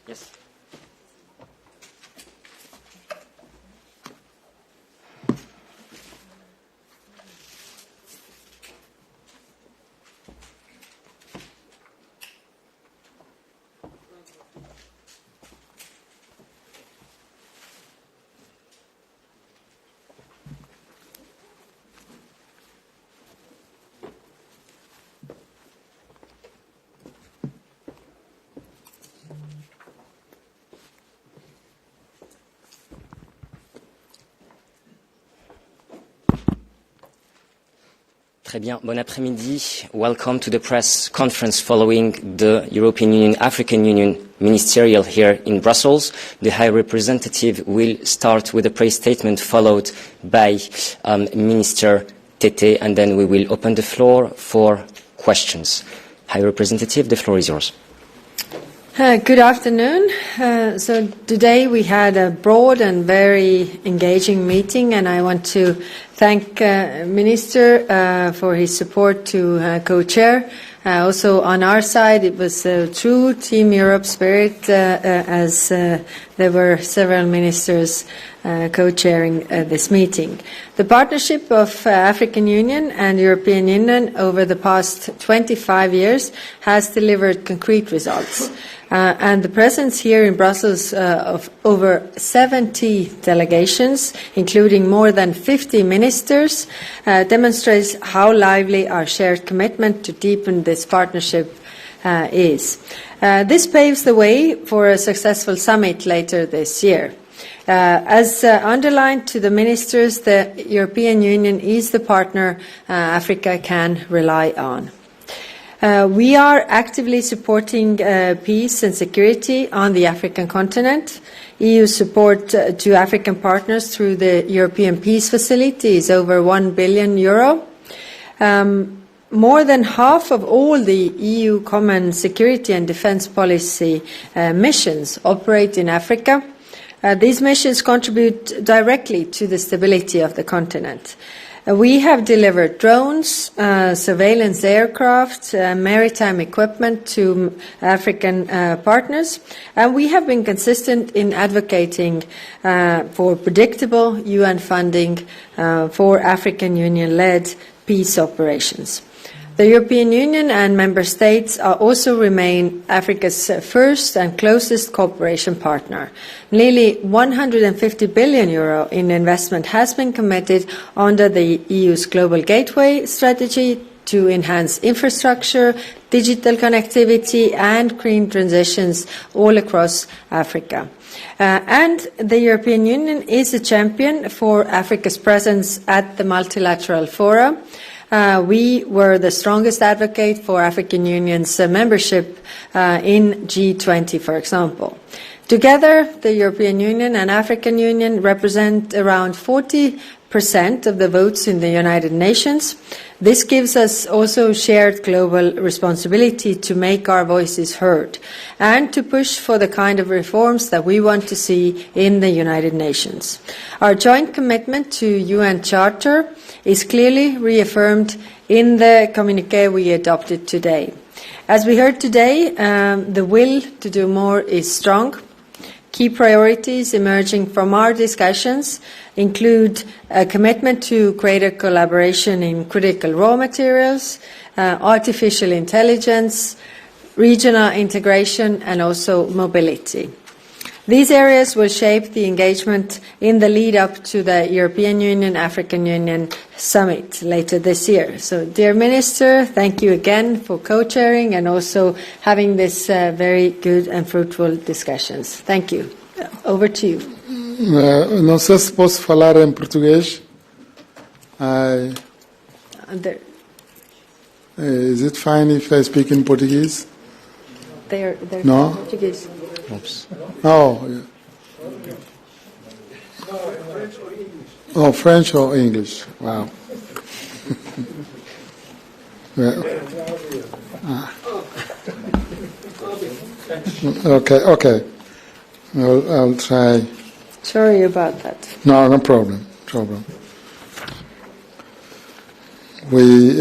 Yes. Très bien. Bon après-midi. Welcome to the press conference following the European Union-African Union Ministerial here in Brussels. The High Representative will start with a praise statement followed by Minister Tete, and then we will open the floor for questions. High Representative, the floor is yours. Good afternoon. So today we had a broad and very engaging meeting, and I want to thank Minister for his support to co-chair. Also on our side, it was a true Team Europe spirit as there were several ministers co-chairing this meeting. The partnership of African Union and European Union over the past 25 years has delivered concrete results. And the presence here in Brussels of over 70 delegations, including more than 50 ministers, demonstrates how lively our shared commitment to deepen this partnership is. This paves the way for a successful summit later this year. As underlined to the ministers, the European Union is the partner Africa can rely on. We are actively supporting peace and security on the African continent. EU support to African partners through the European Peace Facility is over €1 billion. More than half of all the EU common security and defence policy missions operate in Africa. These missions contribute directly to the stability of the continent. We have delivered drones, surveillance aircraft, maritime equipment to African partners, and we have been consistent in advocating for predictable UN funding for African Union-led peace operations. The European Union and Member States also remain Africa's first and closest cooperation partner. Nearly €150 billion in investment has been committed under the EU's Global Gateway strategy to enhance infrastructure, digital connectivity and green transitions all across Africa. And the European Union is a champion for Africa's presence at the multilateral fora. We were the strongest advocate for African Union's membership in G20, for example. Together, the European Union and African Union represent around 40% of the votes in the United Nations. This gives us also shared global responsibility to make our voices heard and to push for the kind of reforms that we want to see in the United Nations. Our joint commitment to UN Charter is clearly reaffirmed in the communiqué we adopted today. As we heard today, the will to do more is strong. Key priorities emerging from our discussions include a commitment to greater collaboration in critical raw materials, artificial intelligence, regional integration, and also mobility. These areas will shape the engagement in the lead-up to the European Union-African Union Summit later this year. So, dear Minister, thank you again for co-chairing and also having this very good and fruitful discussions. Thank you. Over to you. Não sei se posso falar em português. Is it fine if I speak in Portuguese? They're No? Portuguese. Oops. Oh, yeah. Oh, French or English? Wow. Yeah. Okay. I'll try. Sorry about that. No problem. We,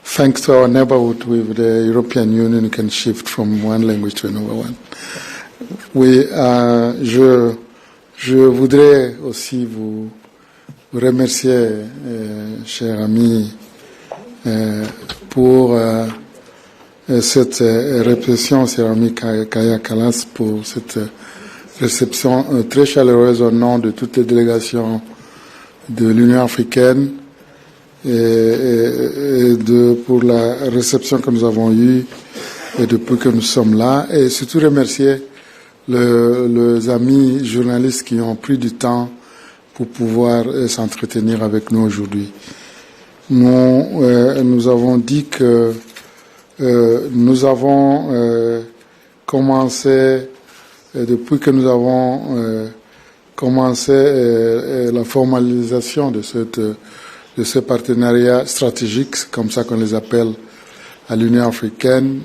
thanks to our neighborhood with the European Union, can shift from one language to another one. Oui, je voudrais aussi vous remercier, cher ami, pour cette réception, cher ami Kaja Kallas, pour cette réception très chaleureuse au nom de toutes les délégations de l'Union africaine et pour la réception que nous avons eue et depuis que nous sommes là, et surtout remercier les amis journalistes qui ont pris du temps pour pouvoir s'entretenir avec nous aujourd'hui. Nous avons dit que nous avons commencé, depuis que nous avons commencé la formalisation de ce partenariat stratégique, c'est comme ça qu'on les appelle à l'Union africaine.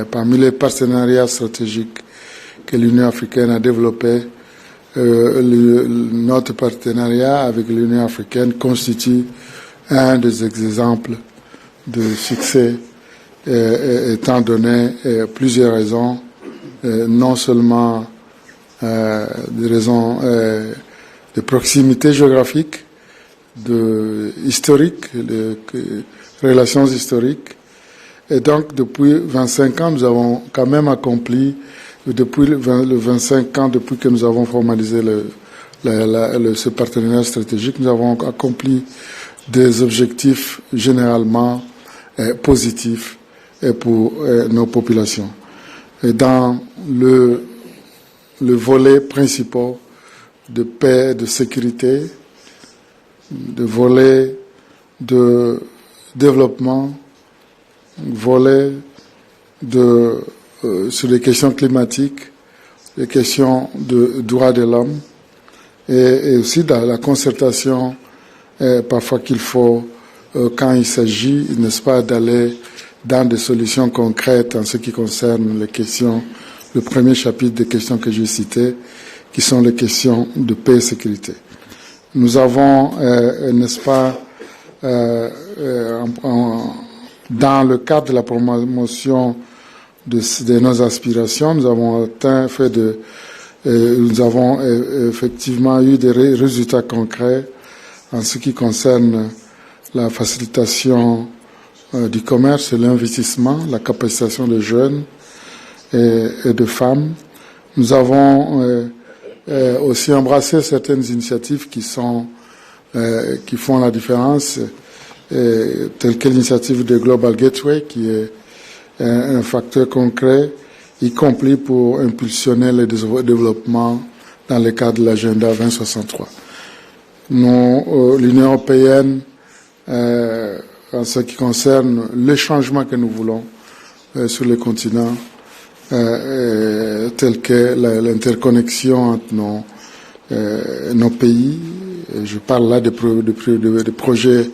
Parmi les partenariats stratégiques que l'Union africaine a développés, notre partenariat avec l'Union africaine constitue un des exemples de succès, étant donné plusieurs raisons, non seulement des raisons de proximité géographique, historique, de relations historiques. Et donc, depuis 25 ans, nous avons quand même accompli, depuis le 25 ans, depuis que nous avons formalisé ce partenariat stratégique, nous avons accompli des objectifs généralement positifs pour nos populations. Et dans le volet principal de paix, de sécurité, de volet de développement, volet sur les questions climatiques, les questions de droits de l'homme, et aussi dans la concertation, parfois qu'il faut, quand il s'agit, n'est-ce pas, d'aller dans des solutions concrètes en ce qui concerne les questions, le premier chapitre des questions que j'ai citées, qui sont les questions de paix et sécurité. Nous avons, n'est-ce pas, dans le cadre de la promotion de nos aspirations, nous avons nous avons effectivement eu des résultats concrets en ce qui concerne la facilitation du commerce et l'investissement, la capacitation des jeunes et de femmes. Nous avons aussi embrassé certaines initiatives qui font la différence, telle que l'initiative de Global Gateway, qui est un facteur concret, y compris pour impulsionner le développement dans le cadre de l'agenda 2063. L'Union européenne, en ce qui concerne le changement que nous voulons sur le continent, tel que l'interconnexion entre nos pays. Je parle là de projets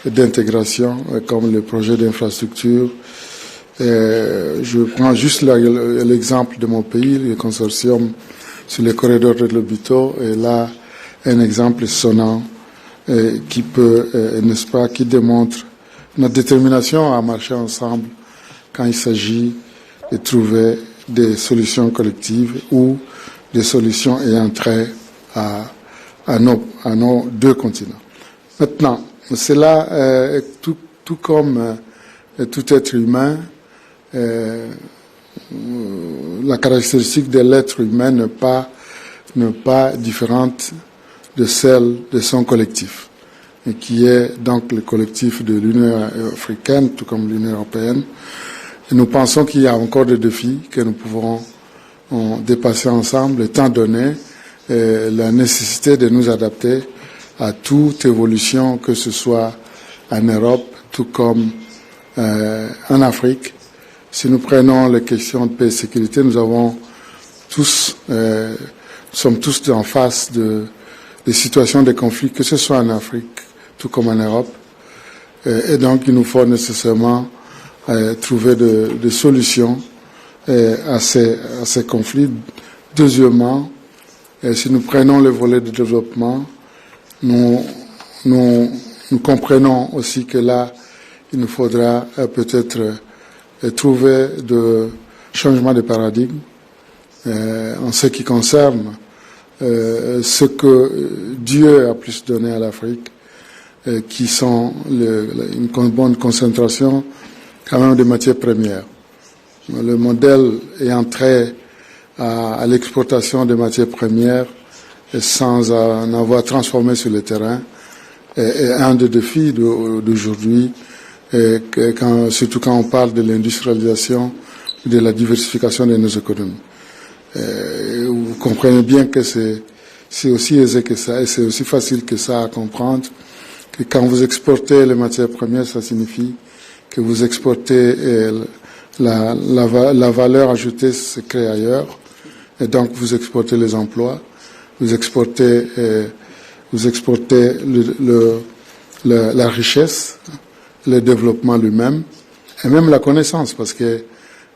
d'intégration, comme le projet d'infrastructure. Je prends juste l'exemple de mon pays, le consortium sur les corridors de l'Obito, et là, un exemple sonnant qui peut, n'est-ce pas, qui démontre notre détermination à marcher ensemble quand il s'agit de trouver des solutions collectives ou des solutions ayant trait à nos deux continents. Maintenant, c'est là, tout comme tout être humain, la caractéristique de l'être humain n'est pas différente de celle de son collectif, et qui est donc le collectif de l'Union africaine, tout comme l'Union européenne. Et nous pensons qu'il y a encore des défis que nous pouvons dépasser ensemble, étant donné la nécessité de nous adapter à toute évolution, que ce soit en Europe, tout comme en Afrique. Si nous prenons les questions de paix et sécurité, nous sommes tous en face des situations de conflit, que ce soit en Afrique, tout comme en Europe. Et donc, il nous faut nécessairement trouver des solutions à ces conflits. Deuxièmement, si nous prenons le volet de développement, nous comprenons aussi que là, il nous faudra peut-être trouver de changements de paradigme en ce qui concerne ce que Dieu a plus donné à l'Afrique, qui sont une bonne concentration quand même de matières premières. Le modèle est entré à l'exportation de matières premières sans en avoir transformé sur le terrain. Et un des défis d'aujourd'hui, surtout quand on parle de l'industrialisation, de la diversification de nos économies. Vous comprenez bien que c'est aussi aisé que ça, et c'est aussi facile que ça à comprendre, que quand vous exportez les matières premières, ça signifie que vous exportez la valeur ajoutée se crée ailleurs, et donc vous exportez les emplois, vous exportez la richesse, le développement lui-même, et même la connaissance, parce que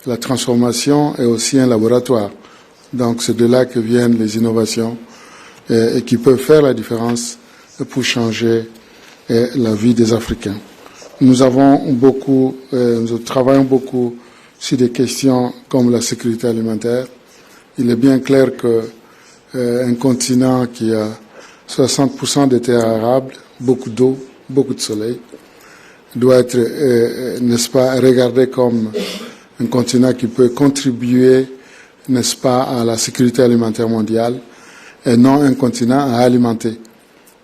la transformation est aussi un laboratoire. Donc c'est de là que viennent les innovations et qui peuvent faire la différence pour changer la vie des Africains. Nous travaillons beaucoup sur des questions comme la sécurité alimentaire. Il est bien clair qu'un continent qui a 60% de terres arables, beaucoup d'eau, beaucoup de soleil, doit être, n'est-ce pas, regardé comme un continent qui peut contribuer, n'est-ce pas, à la sécurité alimentaire mondiale et non un continent à alimenter.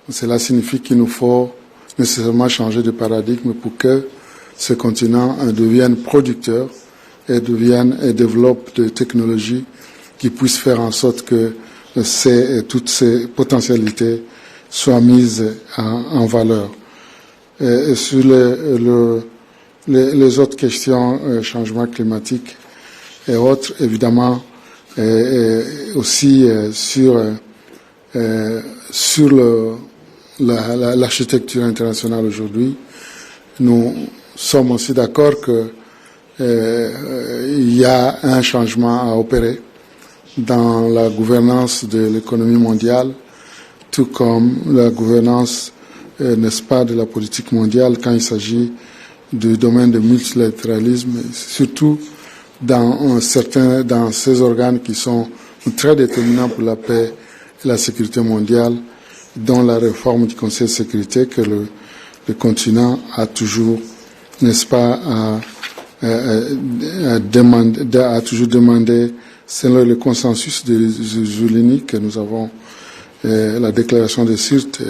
Cela signifie qu'il nous faut nécessairement changer de paradigme pour que ce continent devienne producteur et développe des technologies qui puissent faire en sorte que toutes ces potentialités soient mises en valeur. Et sur les autres questions, changement climatique et autres, évidemment, aussi sur l'architecture internationale aujourd'hui, nous sommes aussi d'accord qu'il y a un changement à opérer dans la gouvernance de l'économie mondiale, tout comme la gouvernance, n'est-ce pas, de la politique mondiale quand il s'agit du domaine du multilatéralisme, surtout dans ces organes qui sont très déterminants pour la paix et la sécurité mondiale, dont la réforme du Conseil de sécurité que le continent a toujours, n'est-ce pas, a toujours demandé, selon le consensus de Zulini que nous avons, la déclaration de Sirte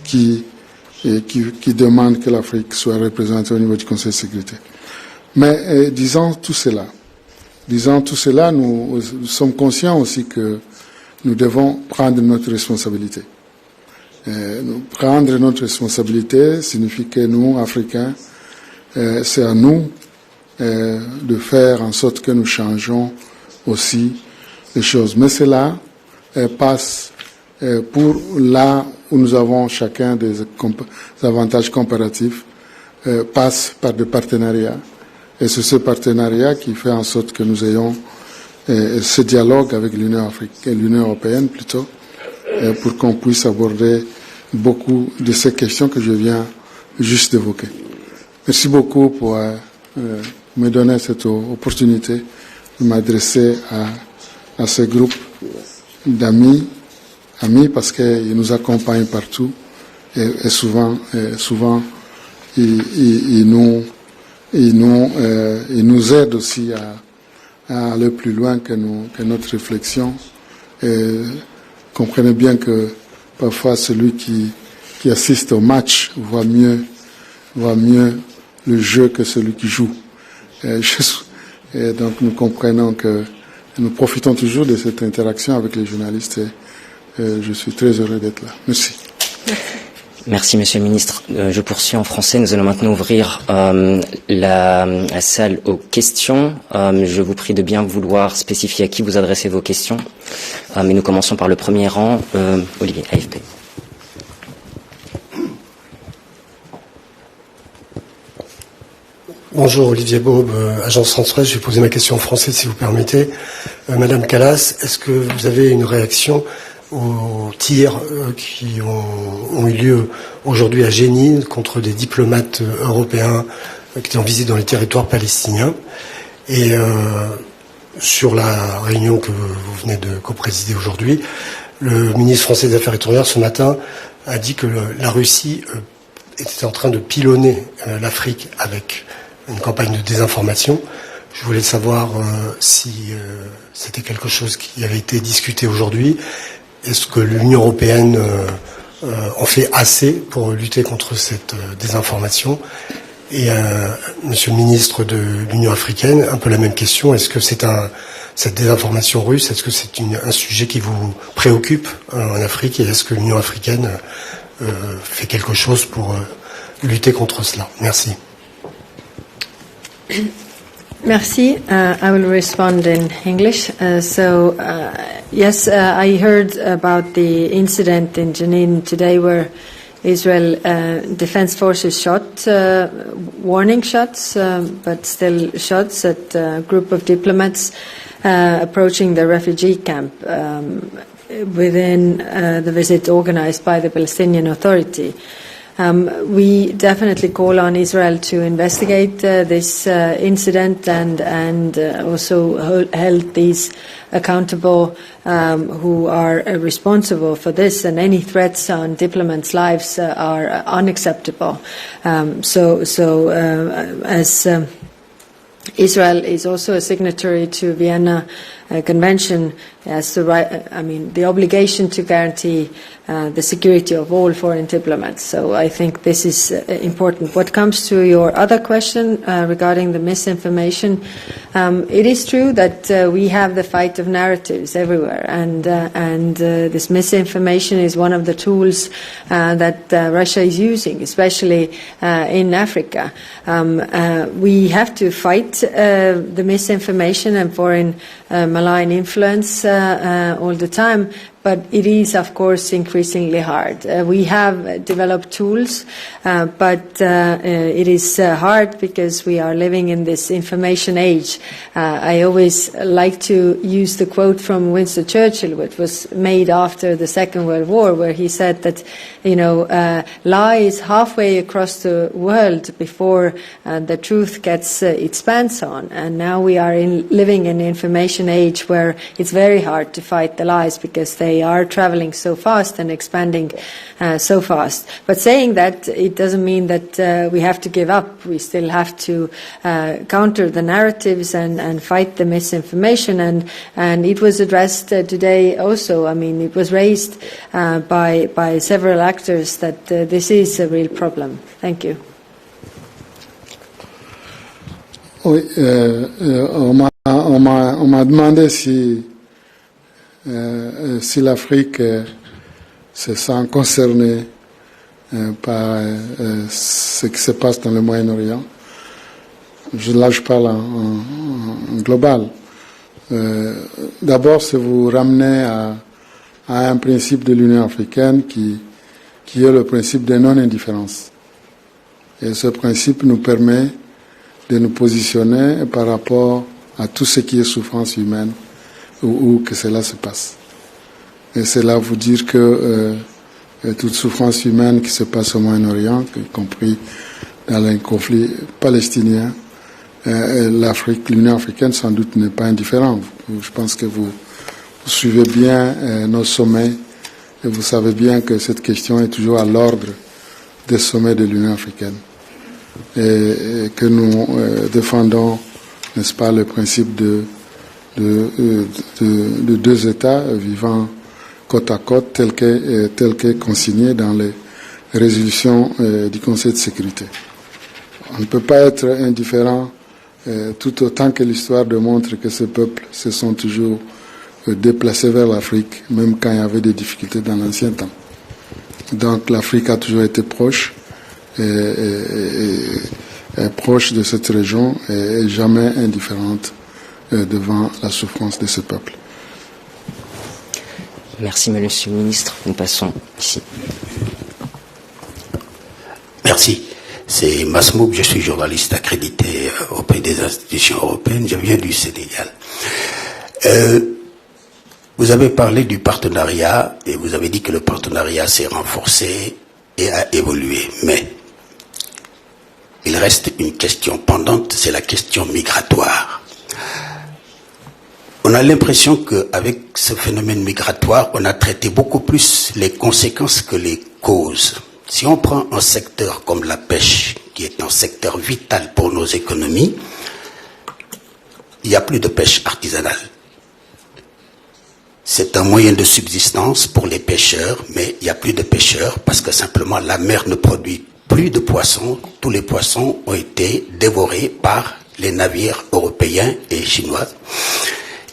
qui demande que l'Afrique soit représentée au niveau du Conseil de sécurité. Mais disant tout cela, nous sommes conscients aussi que nous devons prendre notre responsabilité. Prendre notre responsabilité signifie que nous, Africains, c'est à nous de faire en sorte que nous changeons aussi les choses. Mais cela passe pour là où nous avons chacun des avantages comparatifs, passe par des partenariats. Et c'est ce partenariat qui fait en sorte que nous ayons ce dialogue avec l'Union européenne plutôt, pour qu'on puisse aborder beaucoup de ces questions que je viens juste d'évoquer. Merci beaucoup pour me donner cette opportunité de m'adresser à ce groupe d'amis, parce qu'ils nous accompagnent partout et souvent ils nous aident aussi à aller plus loin que notre réflexion. Et comprenez bien que parfois celui qui assiste au match voit mieux le jeu que celui qui joue. Et donc nous comprenons que nous profitons toujours de cette interaction avec les journalistes et je suis très heureux d'être là. Merci. Merci, Monsieur le Ministre. Je poursuis en français. Nous allons maintenant ouvrir la salle aux questions. Je vous prie de bien vouloir spécifier à qui vous adressez vos questions. Mais nous commençons par le premier rang. Olivier, AFP. Bonjour, Olivier Baube, agence France-Presse. Je vais poser ma question en français, si vous permettez. Madame Kallas, est-ce que vous avez une réaction aux tirs qui ont eu lieu aujourd'hui à Jénine contre des diplomates européens qui étaient en visite dans les territoires palestiniens? Et sur la réunion que vous venez de co-présider aujourd'hui, le ministre français des Affaires étrangères ce matin a dit que la Russie était en train de pilonner l'Afrique avec une campagne de désinformation. Je voulais savoir si c'était quelque chose qui avait été discuté aujourd'hui. Est-ce que l'Union européenne en fait assez pour lutter contre cette désinformation? Et Monsieur le ministre de l'Union africaine, un peu la même question. Est-ce que c'est cette désinformation russe, est-ce que c'est un sujet qui vous préoccupe en Afrique, et est-ce que l'Union africaine fait quelque chose pour lutter contre cela? Merci. Merci. I will respond in English. Yes, I heard about the incident in Jenin today where Israel Defense Forces shot warning shots, but still shots at a group of diplomats approaching the refugee camp within the visit organized by the Palestinian Authority. We definitely call on Israel to investigate this incident and also hold these accountable who are responsible for this, and any threats on diplomats' lives are unacceptable. As Israel is also a signatory to Vienna Convention, has the right, the obligation to guarantee the security of all foreign diplomats. So I think this is important. What comes to your other question regarding the misinformation, it is true that we have the fight of narratives everywhere, and this misinformation is one of the tools that Russia is using, especially in Africa. We have to fight the misinformation and foreign malign influence all the time, but it is, of course, increasingly hard. We have developed tools, but it is hard because we are living in this information age. I always like to use the quote from Winston Churchill, which was made after the Second World War, where he said that, lies halfway across the world before the truth gets its pants on. And now we are living in an information age where it's very hard to fight the lies because they are traveling so fast and expanding so fast. But saying that, it doesn't mean that we have to give up. We still have to counter the narratives and fight the misinformation. And it was addressed today also. It was raised by several actors that this is a real problem. Thank you. Oui, on m'a demandé si l'Afrique se sent concernée par ce qui se passe dans le Moyen-Orient. Là, je parle en global. D'abord, c'est vous ramener à un principe de l'Union africaine qui est le principe de non-indifférence. Et ce principe nous permet de nous positionner par rapport à tout ce qui est souffrance humaine où que cela se passe. Et c'est là vous dire que toute souffrance humaine qui se passe au Moyen-Orient, y compris dans les conflits palestiniens, l'Union africaine sans doute n'est pas indifférente. Je pense que vous suivez bien nos sommets et vous savez bien que cette question est toujours à l'ordre des sommets de l'Union africaine. Et que nous défendons, n'est-ce pas, le principe de deux États vivant côte à côte, tel qu'est consigné dans les résolutions du Conseil de sécurité. On ne peut pas être indifférent tout autant que l'histoire démontre que ces peuples se sont toujours déplacés vers l'Afrique, même quand il y avait des difficultés dans l'ancien temps. Donc l'Afrique a toujours été proche, proche de cette région et jamais indifférente devant la souffrance de ce peuple. Merci, Monsieur le Ministre. Nous passons ici. Merci. C'est Masmouk, je suis journaliste accrédité auprès des institutions européennes. Je viens du Sénégal. Vous avez parlé du partenariat et vous avez dit que le partenariat s'est renforcé et a évolué. Mais il reste une question pendante, c'est la question migratoire. on a l'impression qu'avec ce phénomène migratoire, on a traité beaucoup plus les conséquences que les causes. Si on prend un secteur comme la pêche, qui est un secteur vital pour nos économies, il n'y a plus de pêche artisanale. C'est un moyen de subsistance pour les pêcheurs, mais il n'y a plus de pêcheurs parce que simplement la mer ne produit plus de poissons. Tous les poissons ont été dévorés par les navires européens et chinois.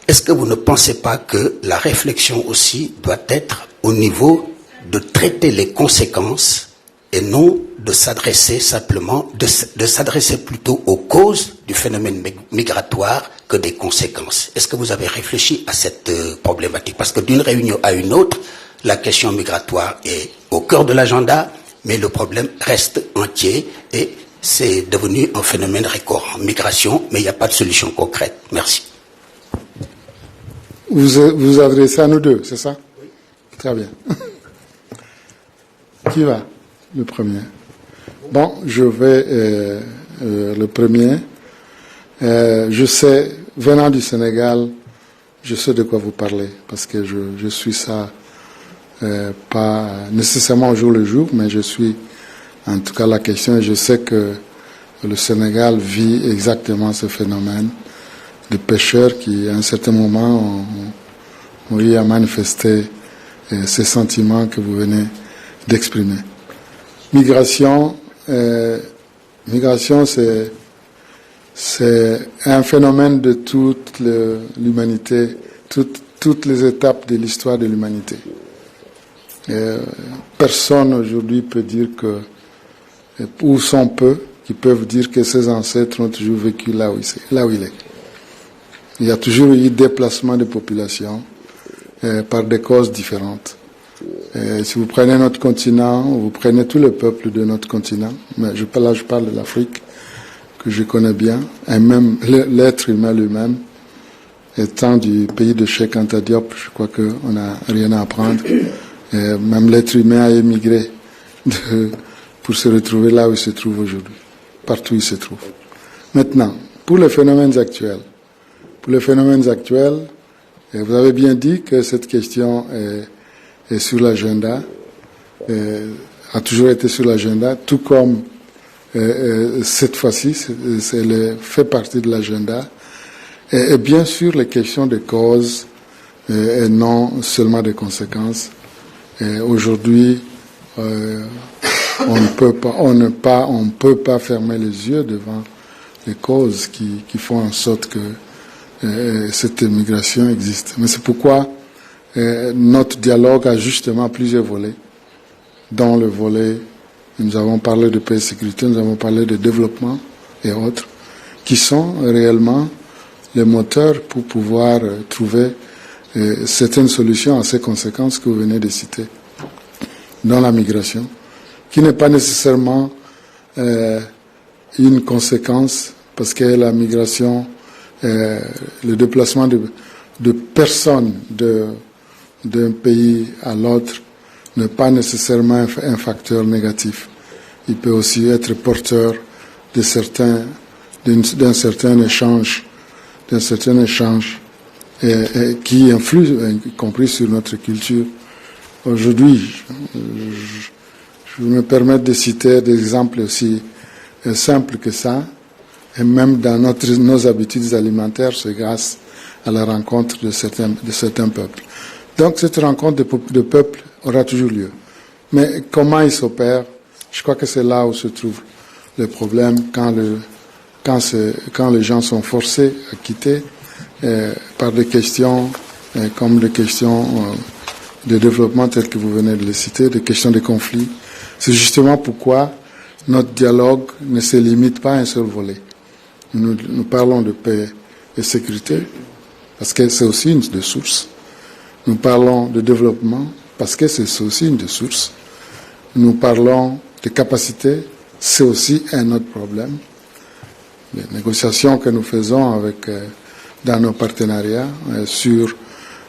Est-ce que vous ne pensez pas que la réflexion aussi doit être au niveau de traiter les conséquences et non de s'adresser simplement, de s'adresser plutôt aux causes du phénomène migratoire que des conséquences? Est-ce que vous avez réfléchi à cette problématique? Parce que d'une réunion à une autre, la question migratoire est au cœur de l'agenda, mais le problème reste entier et c'est devenu un phénomène récurrent. Migration, mais il n'y a pas de solution concrète. Merci. Vous adressez à nous deux, c'est ça? Oui. Très bien. Qui va? Le premier. Bon, je vais le premier. Je sais, venant du Sénégal, je sais de quoi vous parlez, parce que je suis ça, pas nécessairement au jour le jour, mais je suis en tout cas la question, et je sais que le Sénégal vit exactement ce phénomène de pêcheurs qui, à un certain moment, ont eu à manifester ces sentiments que vous venez d'exprimer. Migration, c'est un phénomène de toute l'humanité, toutes les étapes de l'histoire de l'humanité. Personne aujourd'hui peut dire que, ou sont peu, qui peuvent dire que ses ancêtres ont toujours vécu là où il est. Il y a toujours eu déplacement de population par des causes différentes. Si vous prenez notre continent, vous prenez tout le peuple de notre continent, mais je parle de l'Afrique, que je connais bien, et même l'être humain lui-même, étant du pays de Cheikh Anta Diop, je crois qu'on n'a rien à apprendre. Et même l'être humain a émigré pour se retrouver là où il se trouve aujourd'hui, partout où il se trouve. Maintenant, pour les phénomènes actuels, vous avez bien dit que cette question est sur l'agenda, a toujours été sur l'agenda, tout comme cette fois-ci, fait partie de l'agenda. Et bien sûr, les questions de causes et non seulement des conséquences. Aujourd'hui, on ne peut pas fermer les yeux devant les causes qui font en sorte que cette migration existe. Mais c'est pourquoi notre dialogue a justement plusieurs volets. Dans le volet, nous avons parlé de paix et sécurité, nous avons parlé de développement et autres, qui sont réellement les moteurs pour pouvoir trouver certaines solutions à ces conséquences que vous venez de citer dans la migration, qui n'est pas nécessairement une conséquence, parce que la migration, le déplacement de personnes d'un pays à l'autre n'est pas nécessairement un facteur négatif. Il peut aussi être porteur d'un certain échange qui influe, y compris sur notre culture. Aujourd'hui, je me permets de citer des exemples aussi simples que ça, et même dans nos habitudes alimentaires, c'est grâce à la rencontre de certains peuples. Donc cette rencontre de peuples aura toujours lieu. Mais comment il s'opère, je crois que c'est là où se trouve le problème quand les gens sont forcés à quitter par des questions comme des questions de développement telles que vous venez de les citer, des questions de conflit. C'est justement pourquoi notre dialogue ne se limite pas à un seul volet. Nous parlons de paix et sécurité parce que c'est aussi une des sources. Nous parlons de développement parce que c'est aussi une des sources. Nous parlons de capacité, c'est aussi un autre problème. Les négociations que nous faisons dans nos partenariats sur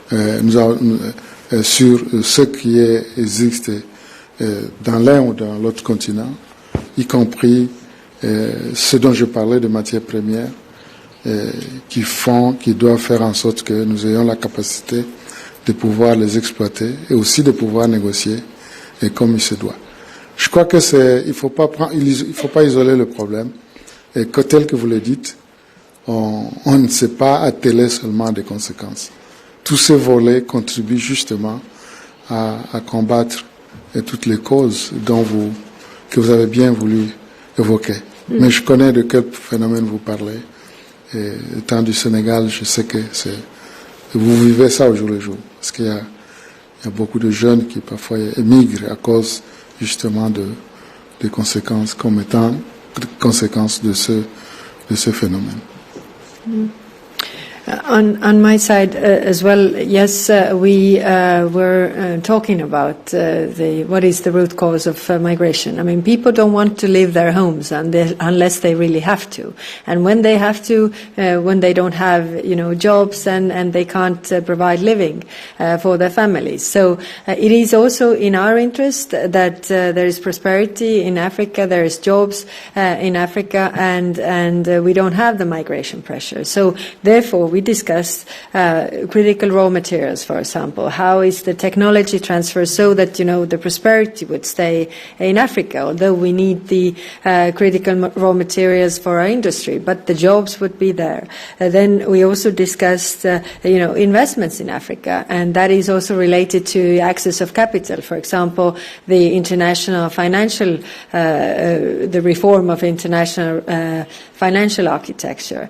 ce qui existe dans l'un ou dans l'autre continent, y compris ce dont je parlais de matières premières, qui doivent faire en sorte que nous ayons la capacité de pouvoir les exploiter et aussi de pouvoir négocier et comme il se doit. Je crois que il faut pas isoler le problème et que tel que vous le dites, on ne s'est pas attelé seulement des conséquences. Tous ces volets contribuent justement à combattre toutes les causes que vous avez bien voulu évoquer. Mais je connais de quel phénomène vous parlez. Et étant du Sénégal, je sais que vous vivez ça au jour le jour. Parce qu'il y a beaucoup de jeunes qui parfois émigrent à cause justement des conséquences comme étant conséquences de ce phénomène. On my side as well, yes, we were talking about what is the root cause of migration. I mean, people don't want to leave their homes unless they really have to. And when they have to, when they don't have, jobs and they can't provide living for their families. So it is also in our interest that there is prosperity in Africa, there is jobs in Africa, and we don't have the migration pressure. So therefore, we discussed critical raw materials, for example. How is the technology transfer so that, the prosperity would stay in Africa, although we need the critical raw materials for our industry, but the jobs would be there. Then we also discussed, investments in Africa, and that is also related to access of capital. For example, the international financial, the reform of international financial architecture,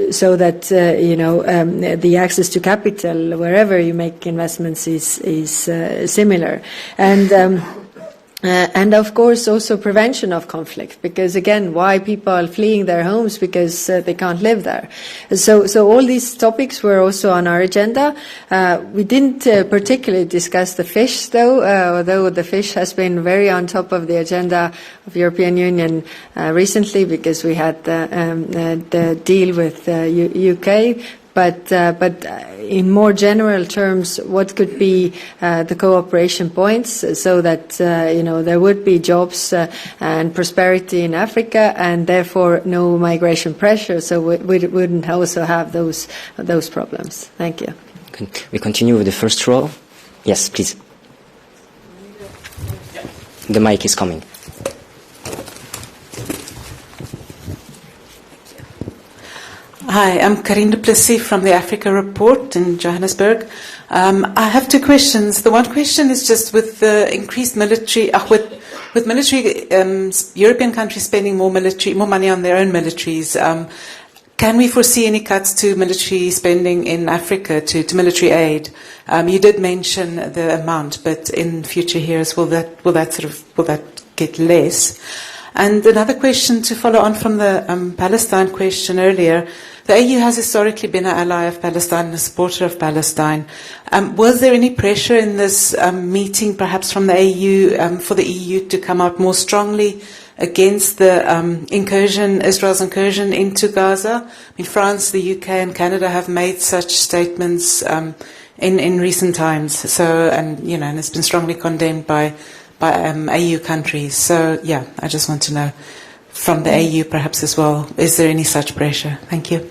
so that the access to capital wherever you make investments is similar, and of course also prevention of conflict, because again, why people are fleeing their homes because they can't live there. So all these topics were also on our agenda. We didn't particularly discuss the fish, though, although the fish has been very on top of the agenda of European Union recently, because we had the deal with UK. But in more general terms, what could be the cooperation points so that there would be jobs and prosperity in Africa, and therefore no migration pressure, so we wouldn't also have those problems. Thank you. We continue with the first row. Yes, please. The mic is coming. Hi, I'm Karine Duplessis from the Africa Report in Johannesburg. I have two questions. The one question is just with the increased military, with military, European countries spending more money on their own militaries. Can we foresee any cuts to military spending in Africa, to military aid? You did mention the amount, but in future years, will that get less? And another question to follow on from the Palestine question earlier. The AU has historically been an ally of Palestine and a supporter of Palestine. Was there any pressure in this meeting, perhaps from the AU, for the EU to come out more strongly against the Israel's incursion into Gaza? I mean, France, the UK, and Canada have made such statements in recent times. So, and it's been strongly condemned by AU countries. So, yeah, I just want to know from the AU perhaps as well, is there any such pressure? Thank you.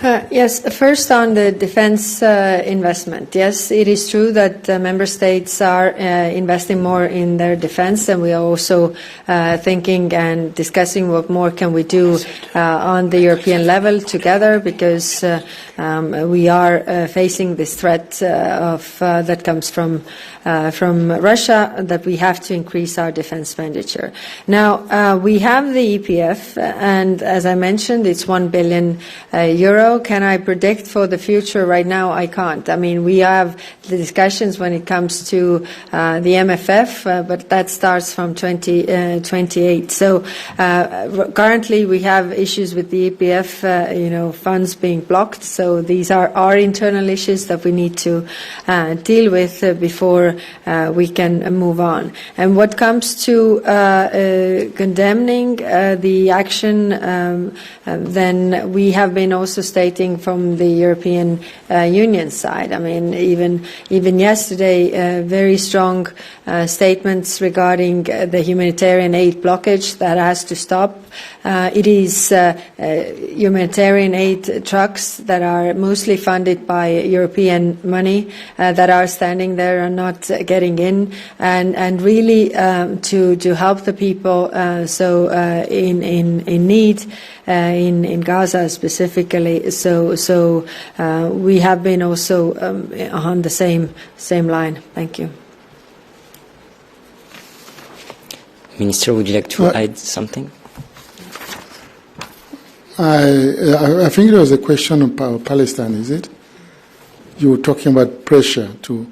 Yes, first on the defense investment. Yes, it is true that member states are investing more in their defense, and we are also thinking and discussing what more can we do on the European level together, because we are facing this threat that comes from Russia, that we have to increase our defense expenditure. Now, we have the EPF, and as I mentioned, it's 1 billion euro. Can I predict for the future? Right now, I can't. I mean, we have the discussions when it comes to the MFF, but that starts from 2028. So currently, we have issues with the EPF, funds being blocked. So these are our internal issues that we need to deal with before we can move on. And what comes to condemning the action, then we have been also stating from the European Union side. I mean, even yesterday, very strong statements regarding the humanitarian aid blockage that has to stop. It is humanitarian aid trucks that are mostly funded by European money that are standing there and not getting in, and really to help the people in need in Gaza specifically. So we have been also on the same line. Thank you. Minister, would you like to add something? I think there was a question about Palestine, is it? You were talking about pressure too.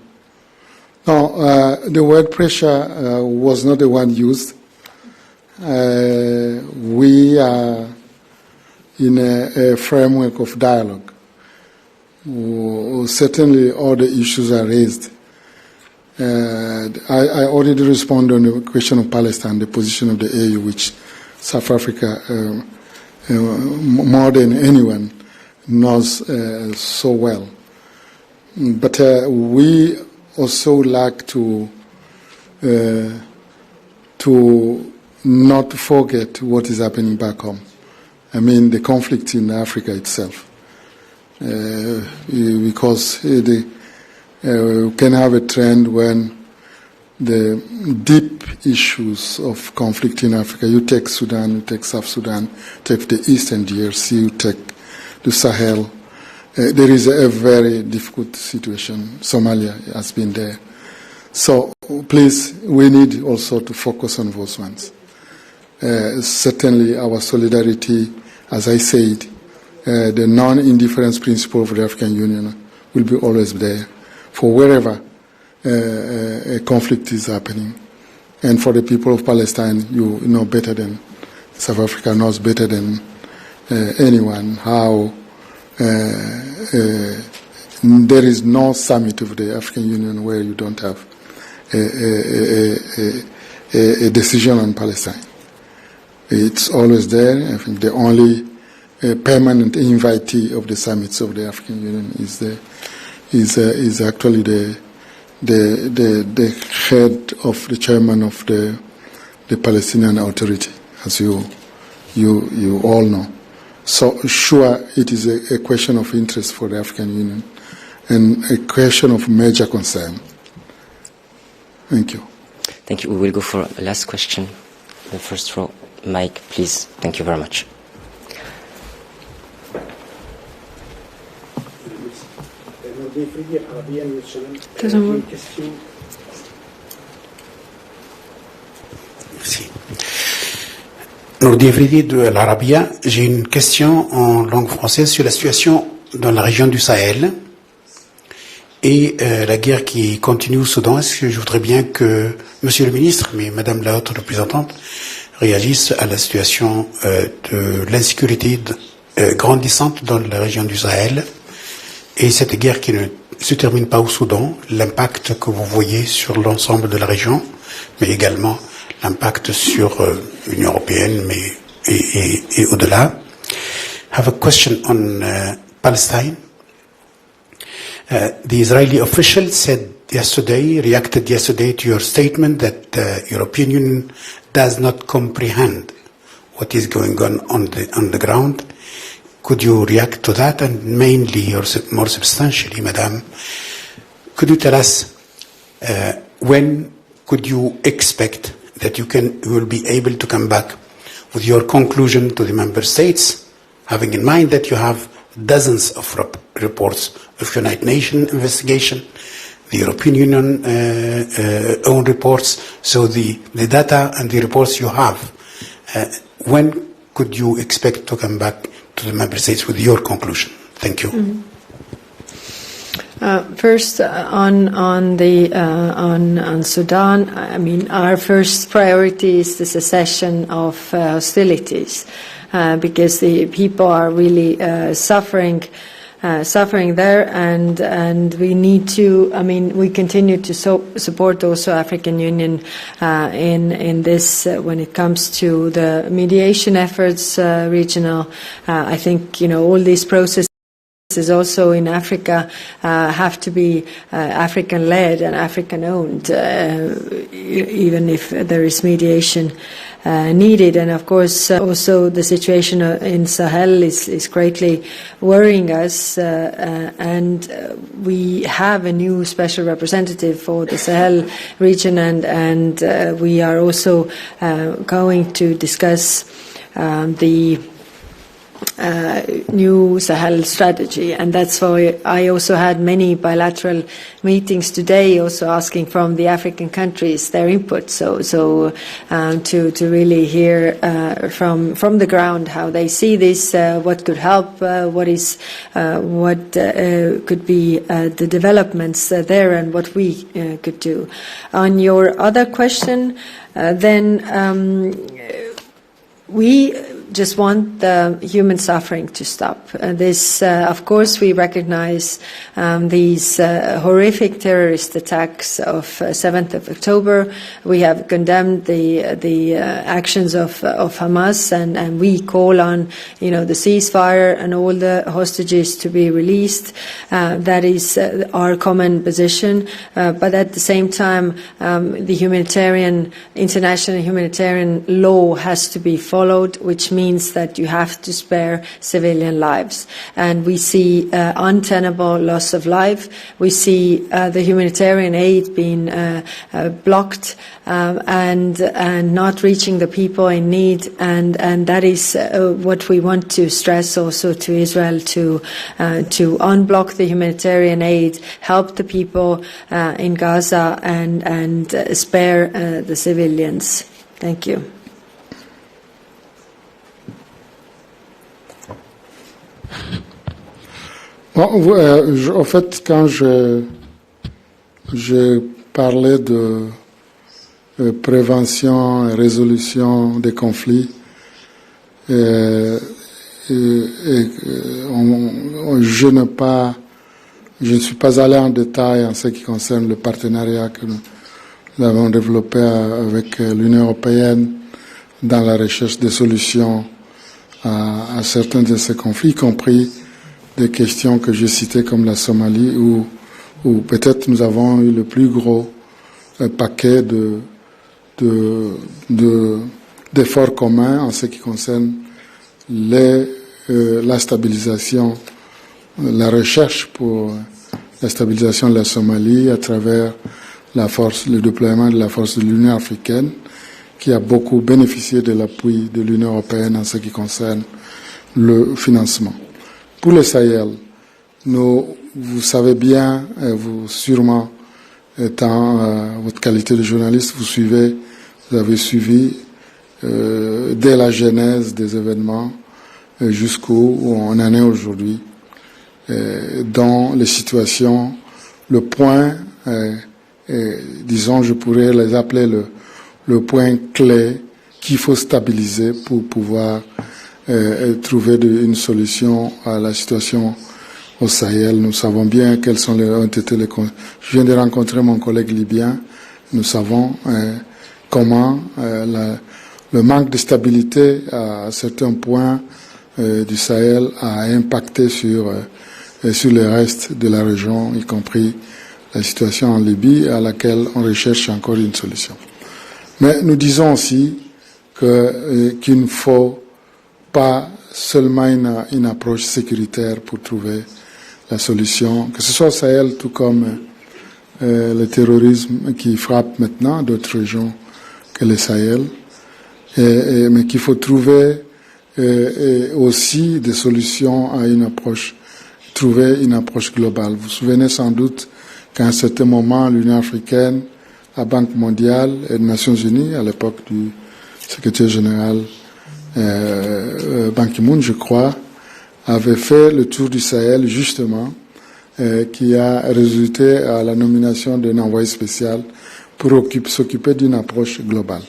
No, the word pressure was not the one used. We are in a framework of dialogue. Certainly all the issues are raised. I already responded on the question of Palestine, the position of the AU, which South Africa, more than anyone, knows so well. But we also like to not forget what is happening back home. I mean, the conflict in Africa itself, because we can have a trend when the deep issues of conflict in Africa, you take Sudan, you take South Sudan, take the Eastern DRC, you take the Sahel, there is a very difficult situation. Somalia has been there. So please, we need also to focus on those ones. Certainly our solidarity, as I said, the non-indifference principle of the African Union will be always there for wherever a conflict is happening. And for the people of Palestine, you know better than South Africa knows better than anyone how there is no summit of the African Union where you don't have a decision on Palestine. It's always there. I think the only permanent invitee of the summits of the African Union is actually the head of the chairman of the Palestinian Authority, as you all know. So sure, it is a question of interest for the African Union and a question of major concern. Thank you. Thank you. We will go for a last question. The first row. Mike, please. Thank you very much. Merci. Nourdin Fridi de l'Arabia. J'ai une question en langue française sur la situation dans la région du Sahel et la guerre qui continue au Soudan. Est-ce que je voudrais bien que Monsieur le ministre, mais Madame la haute représentante, réagissent à la situation de l'insécurité grandissante dans la région du Sahel et cette guerre qui ne se termine pas au Soudan, l'impact que vous voyez sur l'ensemble de la région, mais également l'impact sur l'Union européenne et au-delà. I have a question on Palestine. The Israeli official reacted yesterday to your statement that the European Union does not comprehend what is going on the ground. Could you react to that? And mainly, or more substantially, Madam, could you tell us when could you expect that you will be able to come back with your conclusion to the member states, having in mind that you have dozens of reports of United Nations investigation, the European Union own reports, so the data and the reports you have, when could you expect to come back to the member states with your conclusion? Thank you. Mm-hmm. First, on Sudan, I mean, our first priority is the cessation of hostilities, because the people are really suffering there, and we need to. I mean, we continue to support also African Union in this when it comes to the mediation efforts, regional. I think all these processes also in Africa have to be African-led and African-owned, even if there is mediation needed. And of course, also the situation in Sahel is greatly worrying us, and we have a new special representative for the Sahel region, and we are also going to discuss the new Sahel strategy, and that's why I also had many bilateral meetings today, also asking from the African countries their input. So to really hear from the ground how they see this, what could help, what could be the developments there, and what we could do. On your other question, then we just want the human suffering to stop. This, of course, we recognize these horrific terrorist attacks of 7th of October. We have condemned the actions of Hamas, and we call on, the ceasefire and all the hostages to be released. That is our common position. But at the same time, the international humanitarian law has to be followed, which means that you have to spare civilian lives. And we see untenable loss of life. We see the humanitarian aid being blocked and not reaching the people in need. And that is what we want to stress also to Israel, to unblock the humanitarian aid, help the people in Gaza, and spare the civilians. Thank you. Bon, en fait, quand je parlais de prévention et résolution des conflits, je ne suis pas allé en détail en ce qui concerne le partenariat que nous avons développé avec l'Union européenne dans la recherche des solutions à certains de ces conflits, y compris des questions que j'ai citées comme la Somalie, où peut-être nous avons eu le plus gros paquet d'efforts communs en ce qui concerne la stabilisation, la recherche pour la stabilisation de la Somalie à travers le déploiement de la force de l'Union africaine, qui a beaucoup bénéficié de l'appui de l'Union européenne en ce qui concerne le financement. Pour le Sahel, vous savez bien, vous sûrement, étant votre qualité de journaliste, vous avez suivi dès la genèse des événements jusqu'où on en est aujourd'hui, dans les situations, le point, disons, je pourrais les appeler le point clé qu'il faut stabiliser pour pouvoir trouver une solution à la situation au Sahel. Nous savons bien quels ont été les... Je viens de rencontrer mon collègue libyen. Nous savons comment le manque de stabilité à certains points du Sahel a impacté sur le reste de la région, y compris la situation en Libye, à laquelle on recherche encore une solution. Mais nous disons aussi qu'il ne faut pas seulement une approche sécuritaire pour trouver la solution, que ce soit au Sahel, tout comme le terrorisme qui frappe maintenant d'autres régions que le Sahel, mais qu'il faut trouver aussi des solutions à trouver une approche globale. Vous vous souvenez sans doute qu'à un certain moment, l'Union africaine, la Banque mondiale et les Nations unies, à l'époque du secrétaire général Ban Ki-moon, je crois, avait fait le tour du Sahel, justement, qui a résulté à la nomination d'un envoyé spécial pour s'occuper d'une approche globale.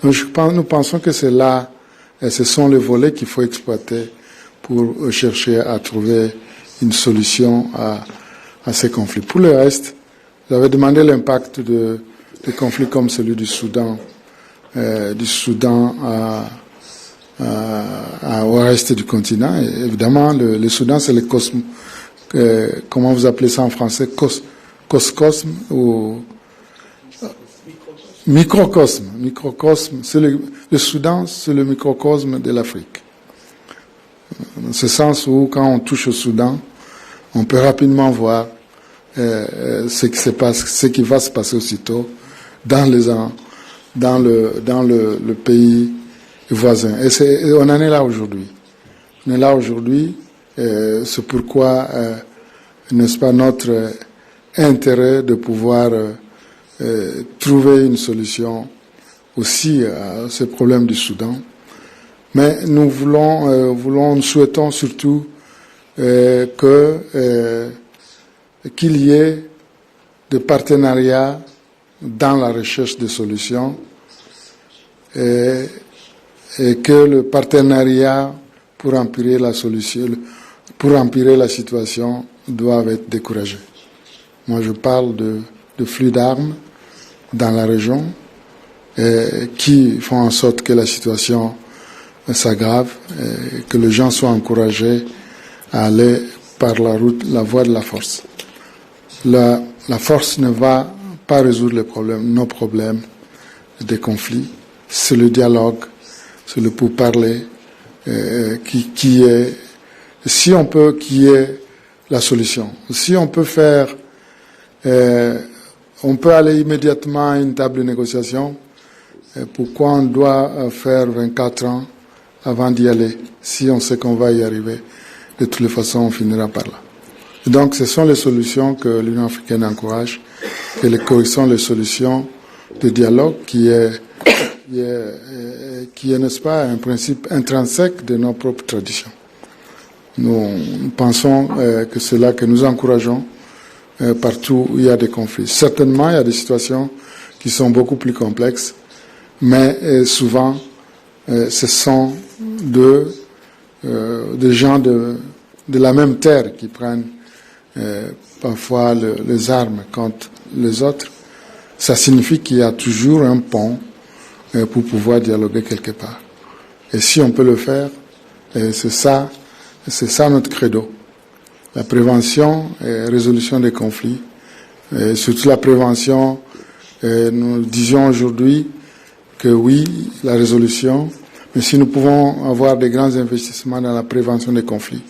Donc, nous pensons que c'est là, et ce sont les volets qu'il faut exploiter pour chercher à trouver une solution à ces conflits. Pour le reste, vous avez demandé l'impact de conflits comme celui du Soudan au reste du continent. Et évidemment, le Soudan, c'est le cosme, comment vous appelez ça en français, cosmosme ou microcosme. Microcosme, c'est le Soudan, c'est le microcosme de l'Afrique. Dans ce sens où, quand on touche au Soudan, on peut rapidement voir ce qui va se passer aussitôt dans le pays voisin. Et on en est là aujourd'hui. On est là aujourd'hui. C'est pourquoi, n'est-ce pas, notre intérêt de pouvoir trouver une solution aussi à ce problème du Soudan. Mais nous nous souhaitons surtout qu'il y ait des partenariats dans la recherche de solutions et que le partenariat pour empirer la situation doivent être découragés. Moi, je parle de flux d'armes dans la région qui font en sorte que la situation s'aggrave et que les gens soient encouragés à aller par la voie de la force. La force ne va pas résoudre nos problèmes des conflits. C'est le dialogue, c'est le pourparler qui est, si on peut, qui est la solution. Si on peut faire, on peut aller immédiatement à une table de négociation. Pourquoi on doit faire 24 ans avant d'y aller? Si on sait qu'on va y arriver, de toutes les façons, on finira par là. Et donc, ce sont les solutions que l'Union africaine encourage, et ce sont les solutions de dialogue qui est, n'est-ce pas, un principe intrinsèque de nos propres traditions. Nous pensons que c'est là que nous encourageons partout où il y a des conflits. Certainement, il y a des situations qui sont beaucoup plus complexes, mais souvent, ce sont des gens de la même terre qui prennent parfois les armes contre les autres. Ça signifie qu'il y a toujours un pont pour pouvoir dialoguer quelque part. Et si on peut le faire, c'est ça notre credo. La prévention et résolution des conflits, et surtout la prévention, nous disions aujourd'hui que oui, la résolution, mais si nous pouvons avoir des grands investissements dans la prévention des conflits,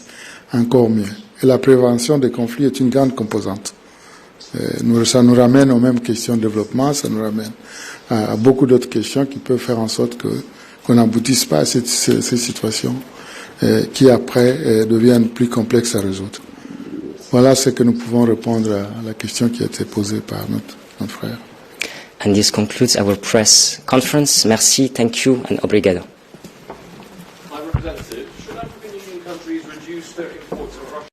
encore mieux. Et la prévention des conflits est une grande composante. Ça nous ramène aux mêmes questions de développement, ça nous ramène à beaucoup d'autres questions qui peuvent faire en sorte qu'on n'aboutisse pas à ces situations qui après deviennent plus complexes à résoudre. Voilà ce que nous pouvons répondre à la question qui a été posée par notre frère. And this concludes our press conference. Merci, thank you, and obrigado. High Representative, should African Union countries reduce their imports of Russian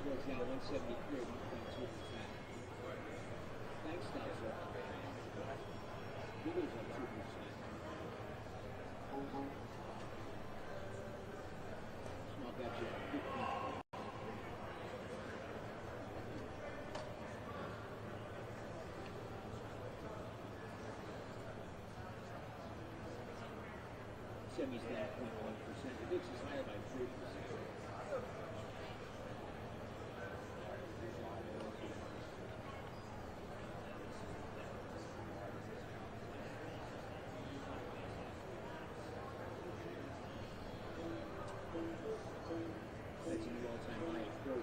works out at 173.2%. Bank stocks are up. Google's up 2%. Small caps are up 15%. Semi's down 0.1%. The VIX is higher by 3%. That's a new all-time high of 30.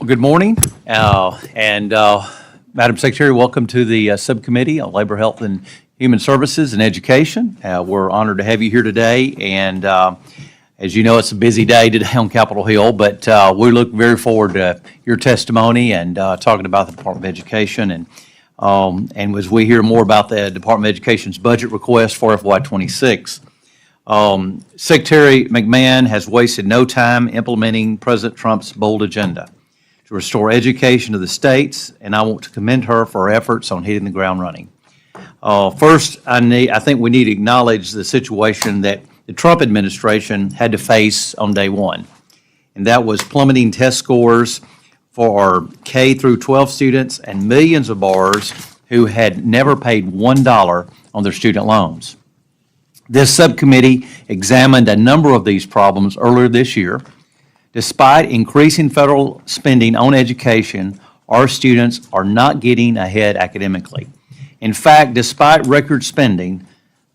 Well, good morning, Madam Secretary, welcome to the Subcommittee on Labor, Health, and Human Services and Education. We're honored to have you here today, and as you know, it's a busy day today on Capitol Hill, but we look very forward to your testimony and talking about the Department of Education, and as we hear more about the Department of Education's budget request for FY26. Secretary McMahon has wasted no time implementing President Trump's bold agenda to restore education to the states, and I want to commend her for her efforts on hitting the ground running. First, I think we need to acknowledge the situation that the Trump administration had to face on day one, and that was plummeting test scores for K through 12 students and millions of borrowers who had never paid $1 on their student loans. This subcommittee examined a number of these problems earlier this year. Despite increasing federal spending on education, our students are not getting ahead academically. In fact, despite record spending,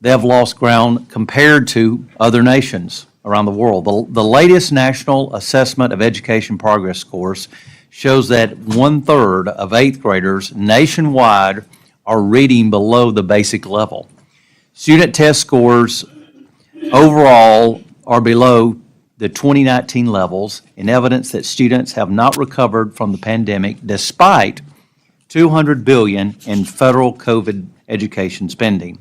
they have lost ground compared to other nations around the world. The latest National Assessment of Education Progress scores shows that 1/3 of 8th graders nationwide are reading below the basic level. Student test scores overall are below the 2019 levels, in evidence that students have not recovered from the pandemic despite $200 billion in federal COVID education spending.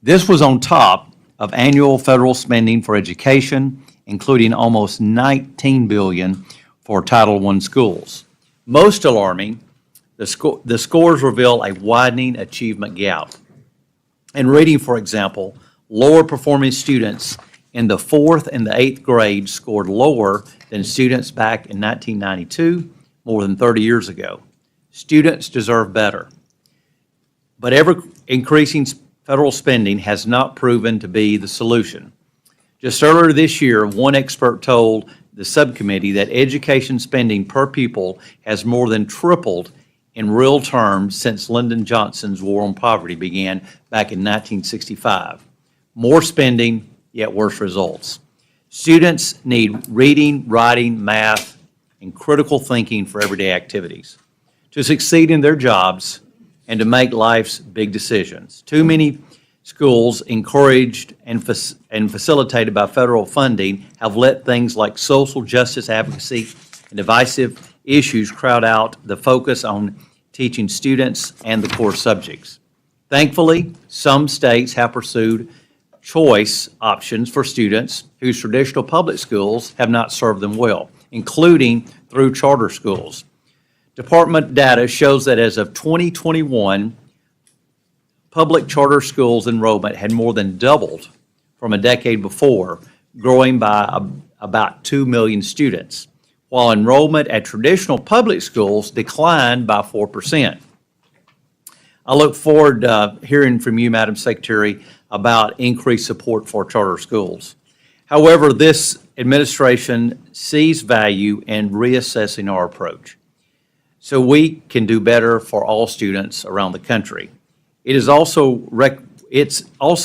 This was on top of annual federal spending for education, including almost $19 billion for Title I schools. Most alarming, the scores reveal a widening achievement gap. In reading, for example, lower performing students in the 4th and the 8th grade scored lower than students back in 1992, more than 30 years ago. Students deserve better. But ever-increasing federal spending has not proven to be the solution. Just earlier this year, one expert told the subcommittee that education spending per pupil has more than tripled in real terms since Lyndon Johnson's War on Poverty began back in 1965. More spending, yet worse results. Students need reading, writing, math, and critical thinking for everyday activities to succeed in their jobs and to make life's big decisions. Too many schools, encouraged and facilitated by federal funding, have let things like social justice advocacy and divisive issues crowd out the focus on teaching students and the core subjects. Thankfully, some states have pursued choice options for students whose traditional public schools have not served them well, including through charter schools. Department data shows that as of 2021, public charter schools enrollment had more than doubled from a decade before, growing by about 2 million students, while enrollment at traditional public schools declined by 4%. I look forward to hearing from you, Madam Secretary, about increased support for charter schools. However, this administration sees value in reassessing our approach so we can do better for all students around the country. It's also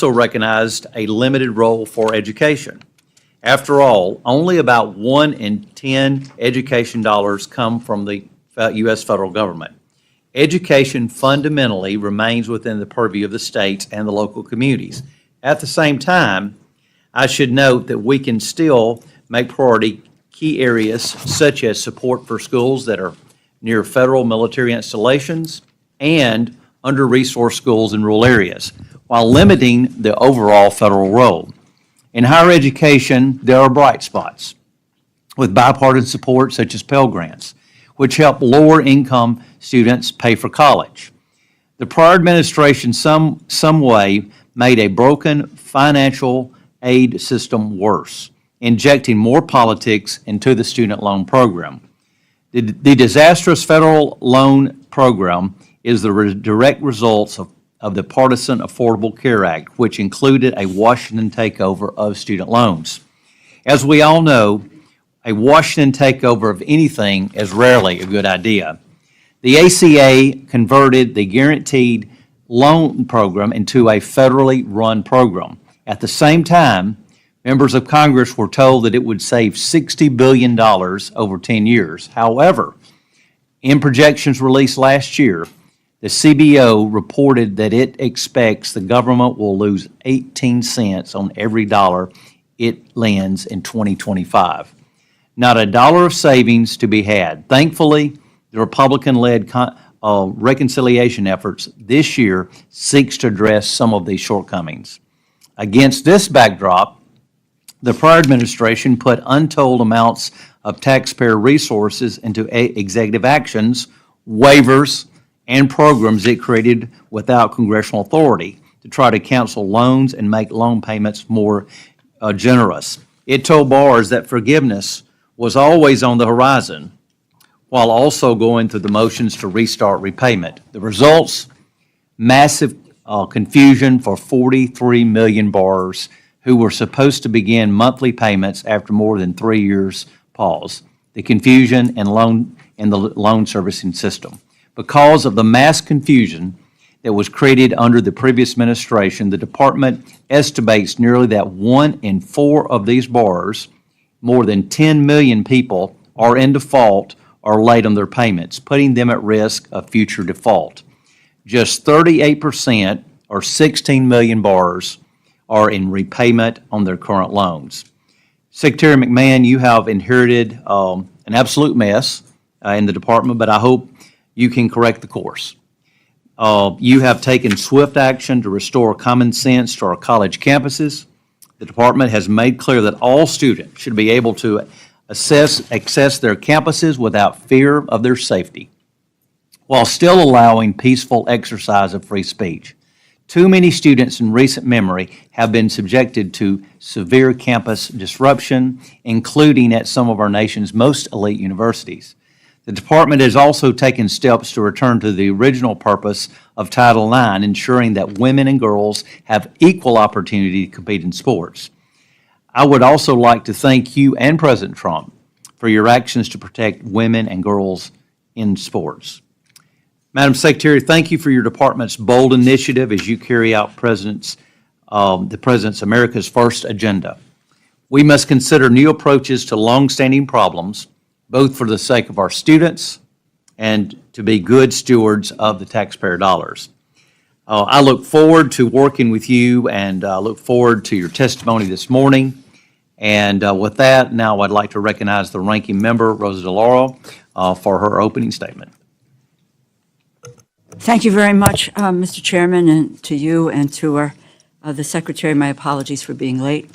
recognized a limited role for education. After all, only about 1 in 10 education dollars come from the U.S. federal government. Education fundamentally remains within the purview of the states and the local communities. At the same time, I should note that we can still make priority key areas such as support for schools that are near federal military installations and under-resourced schools in rural areas, while limiting the overall federal role. In higher education, there are bright spots with bipartisan support such as Pell Grants, which help lower-income students pay for college. The prior administration some way made a broken financial aid system worse, injecting more politics into the student loan program. The disastrous federal loan program is the direct results of the partisan Affordable Care Act, which included a Washington takeover of student loans. As we all know, a Washington takeover of anything is rarely a good idea. The ACA converted the guaranteed loan program into a federally run program. At the same time, members of Congress were told that it would save $60 billion over 10 years. However, In projections released last year, the CBO reported that it expects the government will lose 18 cents on every dollar it lends in 2025. Not a dollar of savings to be had. Thankfully, the Republican-led reconciliation efforts this year seeks to address some of these shortcomings. Against this backdrop, the prior administration put untold amounts of taxpayer resources into executive actions, waivers, and programs it created without congressional authority to try to cancel loans and make loan payments more generous. It told borrowers that forgiveness was always on the horizon, while also going through the motions to restart repayment. The results, massive confusion for 43 million borrowers who were supposed to begin monthly payments after more than 3 years pause. The confusion in the loan servicing system. Because of the mass confusion that was created under the previous administration, the department estimates nearly that 1 in 4 of these borrowers, more than 10 million people, are in default or late on their payments, putting them at risk of future default. Just 38%, or 16 million borrowers, are in repayment on their current loans. Secretary McMahon, you have inherited an absolute mess in the department, but I hope you can correct the course. You have taken swift action to restore common sense to our college campuses. The department has made clear that all students should be able to access their campuses without fear of their safety, while still allowing peaceful exercise of free speech. Too many students in recent memory have been subjected to severe campus disruption, including at some of our nation's most elite universities. The department has also taken steps to return to the original purpose of Title IX, ensuring that women and girls have equal opportunity to compete in sports. I would also like to thank you and President Trump for your actions to protect women and girls in sports. Madam Secretary, thank you for your department's bold initiative as you carry out the President's America's First agenda. We must consider new approaches to longstanding problems, both for the sake of our students and to be good stewards of the taxpayer dollars. I look forward to working with you and look forward to your testimony this morning. And with that, now I'd like to recognize the ranking member, Rosa DeLauro, for her opening statement. Thank you very much, Mr. Chairman, and to you and to the Secretary. My apologies for being late.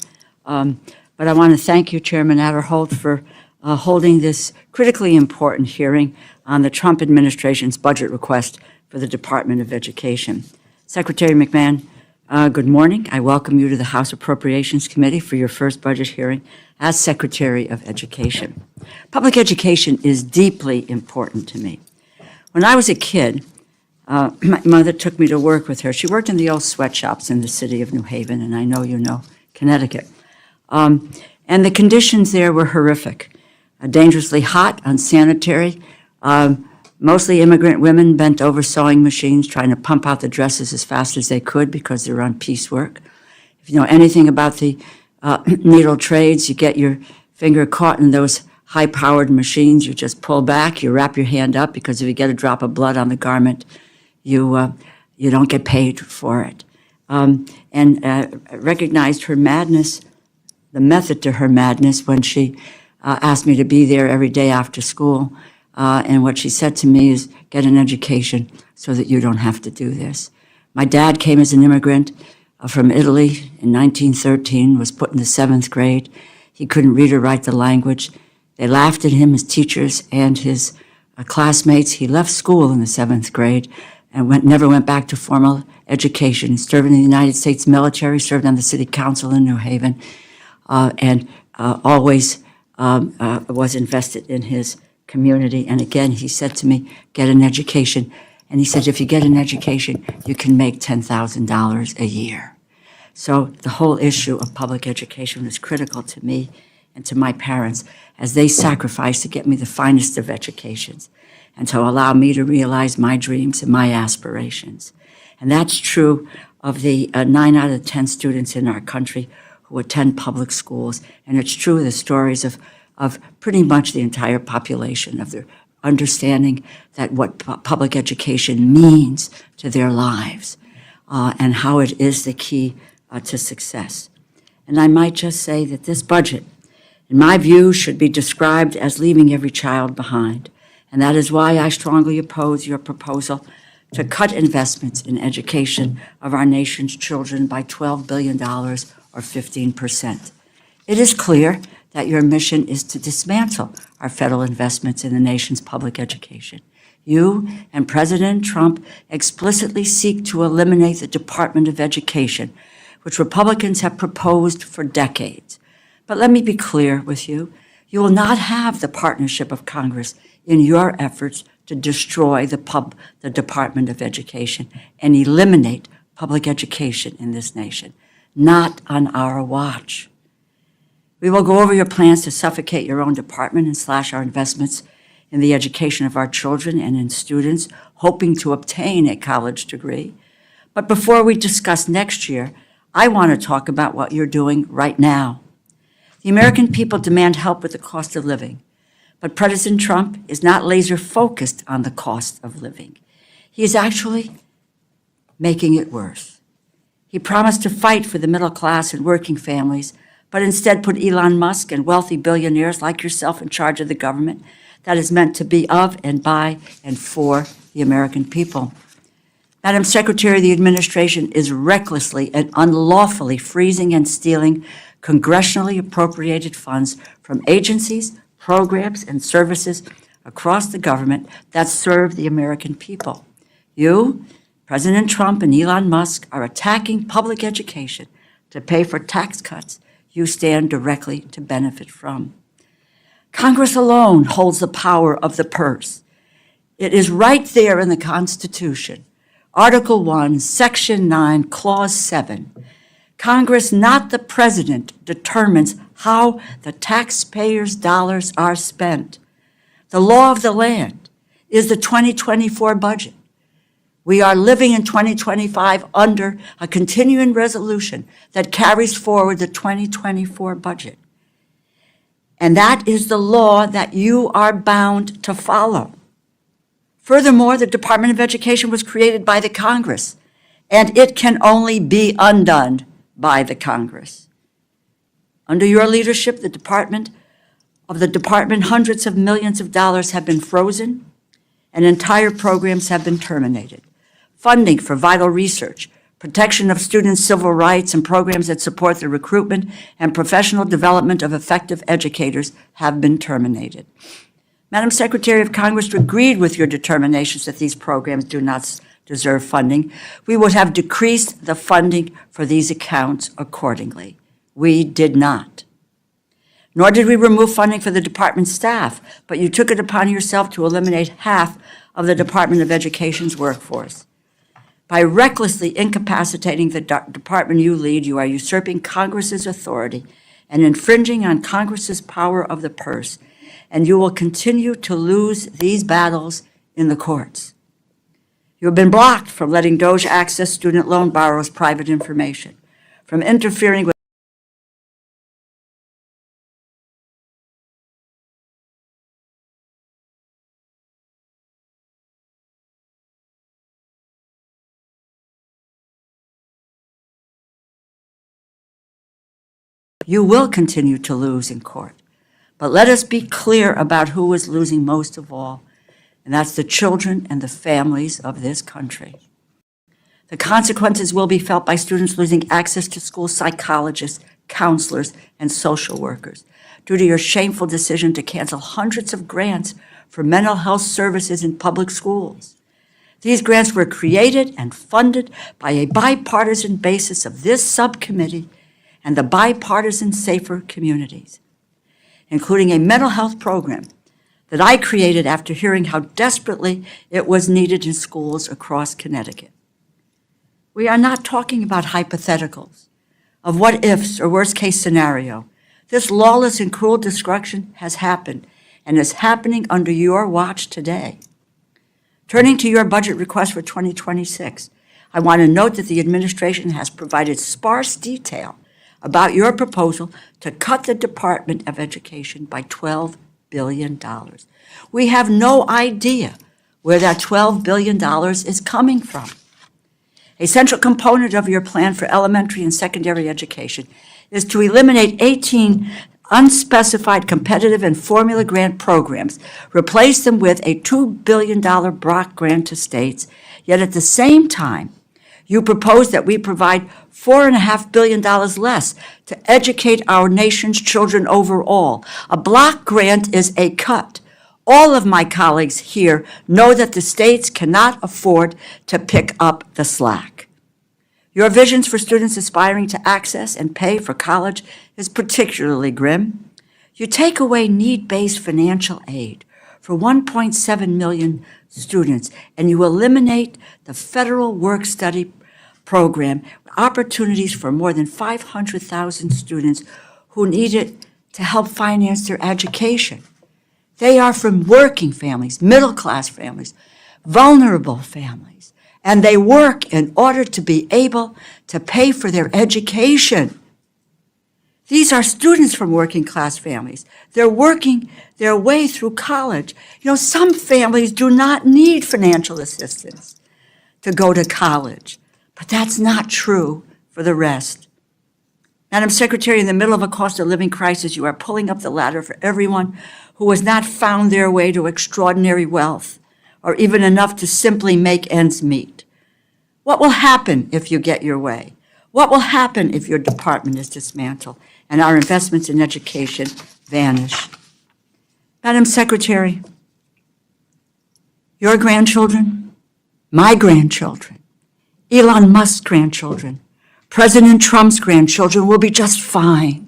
But I want to thank you, Chairman Adderholt, for holding this critically important hearing on the Trump administration's budget request for the Department of Education. Secretary McMahon, good morning. I welcome you to the House Appropriations Committee for your first budget hearing as Secretary of Education. Public education is deeply important to me. When I was a kid, my mother took me to work with her. She worked in the old sweatshops in the city of New Haven, and I know you know Connecticut. And the conditions there were horrific. Dangerously hot, unsanitary, mostly immigrant women bent over sewing machines trying to pump out the dresses as fast as they could because they were on piecework. If you know anything about the needle trades, you get your finger caught in those high-powered machines. You just pull back, you wrap your hand up, because if you get a drop of blood on the garment, you don't get paid for it. And recognized her madness, the method to her madness, when she asked me to be there every day after school. And what she said to me is, get an education so that you don't have to do this. My dad came as an immigrant from Italy in 1913, was put in the 7th grade. He couldn't read or write the language. They laughed at him, his teachers and his classmates. He left school in the 7th grade and never went back to formal education. He served in the United States military, served on the city council in New Haven, and always was invested in his community. And again, he said to me, get an education. And he said, if you get an education, you can make $10,000 a year. So the whole issue of public education was critical to me and to my parents as they sacrificed to get me the finest of educations and to allow me to realize my dreams and my aspirations. And that's true of the 9 out of 10 students in our country who attend public schools. And it's true of the stories of pretty much the entire population of the understanding that what public education means to their lives and how it is the key to success. And I might just say that this budget, in my view, should be described as leaving every child behind. And that is why I strongly oppose your proposal to cut investments in education of our nation's children by $12 billion or 15%. It is clear that your mission is to dismantle our federal investments in the nation's public education. You and President Trump explicitly seek to eliminate the Department of Education, which Republicans have proposed for decades. But let me be clear with you. You will not have the partnership of Congress in your efforts to destroy the Department of Education and eliminate public education in this nation. Not on our watch. We will go over your plans to suffocate your own department and slash our investments in the education of our children and in students hoping to obtain a college degree. But before we discuss next year, I want to talk about what you're doing right now. The American people demand help with the cost of living, but President Trump is not laser focused on the cost of living. He is actually making it worse. He promised to fight for the middle class and working families, but instead put Elon Musk and wealthy billionaires like yourself in charge of the government that is meant to be of and by and for the American people. Madam Secretary, the administration is recklessly and unlawfully freezing and stealing congressionally appropriated funds from agencies, programs, and services across the government that serve the American people. You, President Trump and Elon Musk, are attacking public education to pay for tax cuts you stand directly to benefit from. Congress alone holds the power of the purse. It is right there in the Constitution. Article 1, Section 9, Clause 7. Congress, not the President, determines how the taxpayers' dollars are spent. The law of the land is the 2024 budget. We are living in 2025 under a continuing resolution that carries forward the 2024 budget. And that is the law that you are bound to follow. Furthermore, the Department of Education was created by the Congress, and it can only be undone by the Congress. Under your leadership, the department, hundreds of millions of dollars have been frozen, and entire programs have been terminated. Funding for vital research, protection of students' civil rights, and programs that support the recruitment and professional development of effective educators have been terminated. Madam Secretary, if Congress agreed with your determinations that these programs do not deserve funding, we would have decreased the funding for these accounts accordingly. We did not. Nor did we remove funding for the department staff, but you took it upon yourself to eliminate half of the Department of Education's workforce. By recklessly incapacitating the department you lead, you are usurping Congress's authority and infringing on Congress's power of the purse, and you will continue to lose these battles in the courts. You have been blocked from letting DOGE access student loan borrowers' private information, from interfering with You will continue to lose in court. But let us be clear about who is losing most of all, and that's the children and the families of this country. The consequences will be felt by students losing access to school psychologists, counselors, and social workers due to your shameful decision to cancel hundreds of grants for mental health services in public schools. These grants were created and funded by a bipartisan basis of this subcommittee and the bipartisan Safer Communities, including a mental health program that I created after hearing how desperately it was needed in schools across Connecticut. We are not talking about hypotheticals of what ifs or worst case scenario. This lawless and cruel destruction has happened and is happening under your watch today. Turning to your budget request for 2026, I want to note that the administration has provided sparse detail about your proposal to cut the Department of Education by $12 billion. We have no idea where that $12 billion is coming from. A central component of your plan for elementary and secondary education is to eliminate 18 unspecified competitive and formula grant programs, replace them with a $2 billion Brock grant to states, yet at the same time, you propose that we provide $4.5 billion less to educate our nation's children overall. A block grant is a cut. All of my colleagues here know that the states cannot afford to pick up the slack. Your visions for students aspiring to access and pay for college is particularly grim. You take away need-based financial aid for 1.7 million students, and you eliminate the federal work-study program, opportunities for more than 500,000 students who need it to help finance their education. They are from working families, middle-class families, vulnerable families, and they work in order to be able to pay for their education. These are students from working-class families. They're working their way through college. You know, some families do not need financial assistance to go to college, but that's not true for the rest. Madam Secretary, in the middle of a cost of living crisis, you are pulling up the ladder for everyone who has not found their way to extraordinary wealth or even enough to simply make ends meet. What will happen if you get your way? What will happen if your department is dismantled and our investments in education vanish? Madam Secretary, your grandchildren, my grandchildren, Elon Musk's grandchildren, President Trump's grandchildren will be just fine.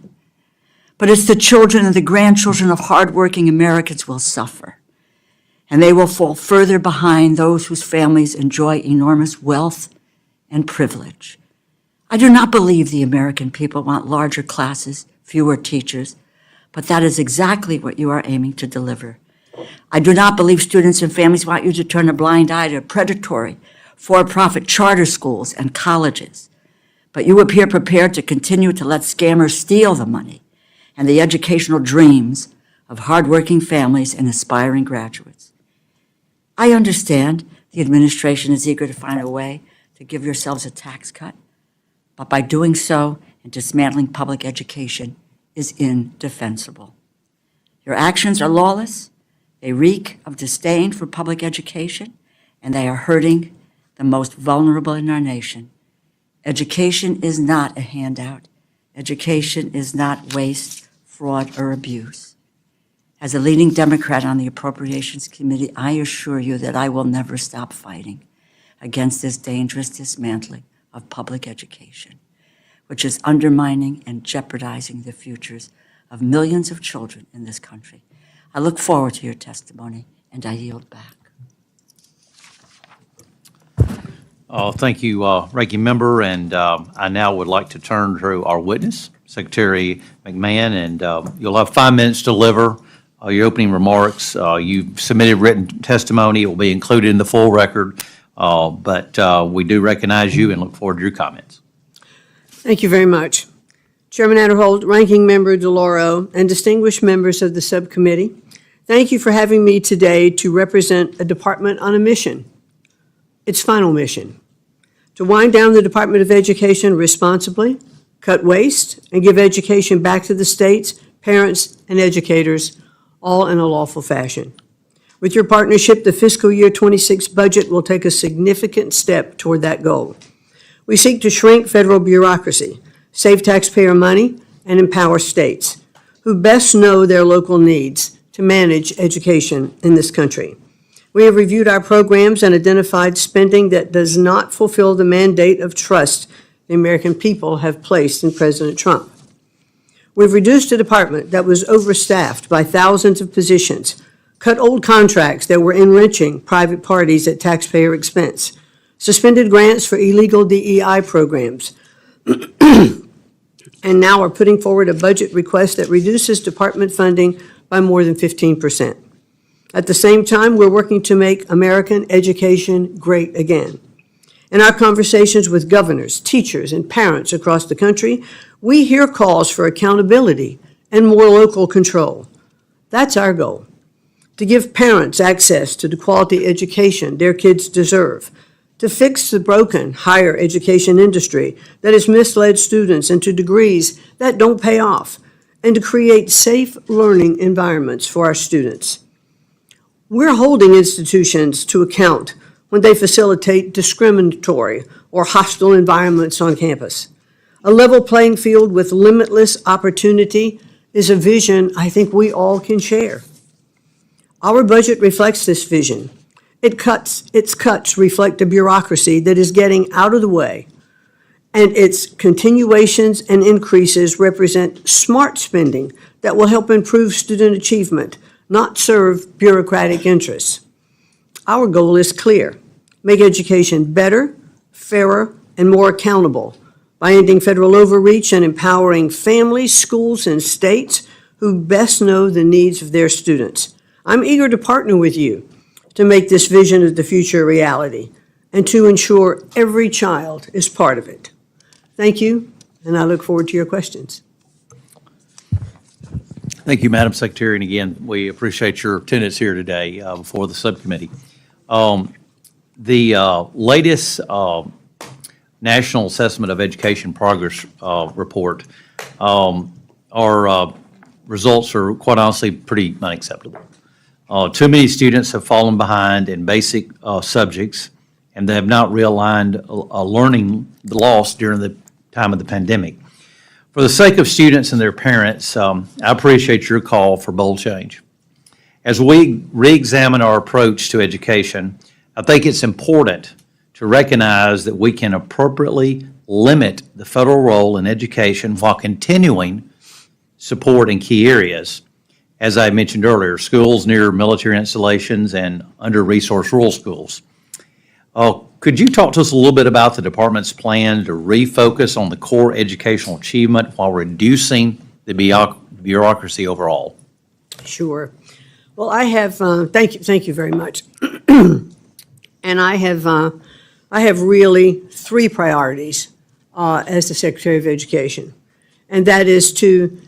But it's the children and the grandchildren of hardworking Americans will suffer, and they will fall further behind those whose families enjoy enormous wealth and privilege. I do not believe the American people want larger classes, fewer teachers, but that is exactly what you are aiming to deliver. I do not believe students and families want you to turn a blind eye to predatory, for-profit charter schools and colleges, but you appear prepared to continue to let scammers steal the money and the educational dreams of hardworking families and aspiring graduates. I understand the administration is eager to find a way to give yourselves a tax cut, but by doing so and dismantling public education is indefensible. Your actions are lawless, they reek of disdain for public education, and they are hurting the most vulnerable in our nation. Education is not a handout. Education is not waste, fraud, or abuse. As a leading Democrat on the Appropriations Committee, I assure you that I will never stop fighting against this dangerous dismantling of public education, which is undermining and jeopardizing the futures of millions of children in this country. I look forward to your testimony, and I yield back. Thank you, Ranking Member, and I now would like to turn to our witness, Secretary McMahon, and you'll have 5 minutes to deliver your opening remarks. You've submitted written testimony. It will be included in the full record, but we do recognize you and look forward to your comments. Thank you very much. Chairman Adderholt, Ranking Member DeLauro, and distinguished members of the subcommittee, thank you for having me today to represent a department on a mission, its final mission, to wind down the Department of Education responsibly, cut waste, and give education back to the states, parents, and educators, all in a lawful fashion. With your partnership, the fiscal year 26 budget will take a significant step toward that goal. We seek to shrink federal bureaucracy, save taxpayer money, and empower states, who best know their local needs to manage education in this country. We have reviewed our programs and identified spending that does not fulfill the mandate of trust the American people have placed in President Trump. We've reduced a department that was overstaffed by thousands of positions, cut old contracts that were enriching private parties at taxpayer expense, suspended grants for illegal DEI programs, and now are putting forward a budget request that reduces department funding by more than 15%. At the same time, we're working to make American education great again. In our conversations with governors, teachers, and parents across the country, we hear calls for accountability and more local control. That's our goal, to give parents access to the quality education their kids deserve, to fix the broken higher education industry that has misled students into degrees that don't pay off, and to create safe learning environments for our students. We're holding institutions to account when they facilitate discriminatory or hostile environments on campus. A level playing field with limitless opportunity is a vision I think we all can share. Our budget reflects this vision. Its cuts reflect a bureaucracy that is getting out of the way, and its continuations and increases represent smart spending that will help improve student achievement, not serve bureaucratic interests. Our goal is clear: make education better, fairer, and more accountable by ending federal overreach and empowering families, schools, and states who best know the needs of their students. I'm eager to partner with you to make this vision of the future a reality and to ensure every child is part of it. Thank you, and I look forward to your questions. Thank you, Madam Secretary, and again, we appreciate your attendance here today before the subcommittee. The latest National Assessment of Education Progress report, our results are quite honestly pretty unacceptable. Too many students have fallen behind in basic subjects, and they have not realigned learning loss during the time of the pandemic. For the sake of students and their parents, I appreciate your call for bold change. As we re-examine our approach to education, I think it's important to recognize that we can appropriately limit the federal role in education while continuing support in key areas. As I mentioned earlier, schools near military installations and under-resourced rural schools. Could you talk to us a little bit about the department's plan to refocus on the core educational achievement while reducing the bureaucracy overall? Sure. Well, I have, thank you very much. And I have really three priorities as the Secretary of Education, and that is to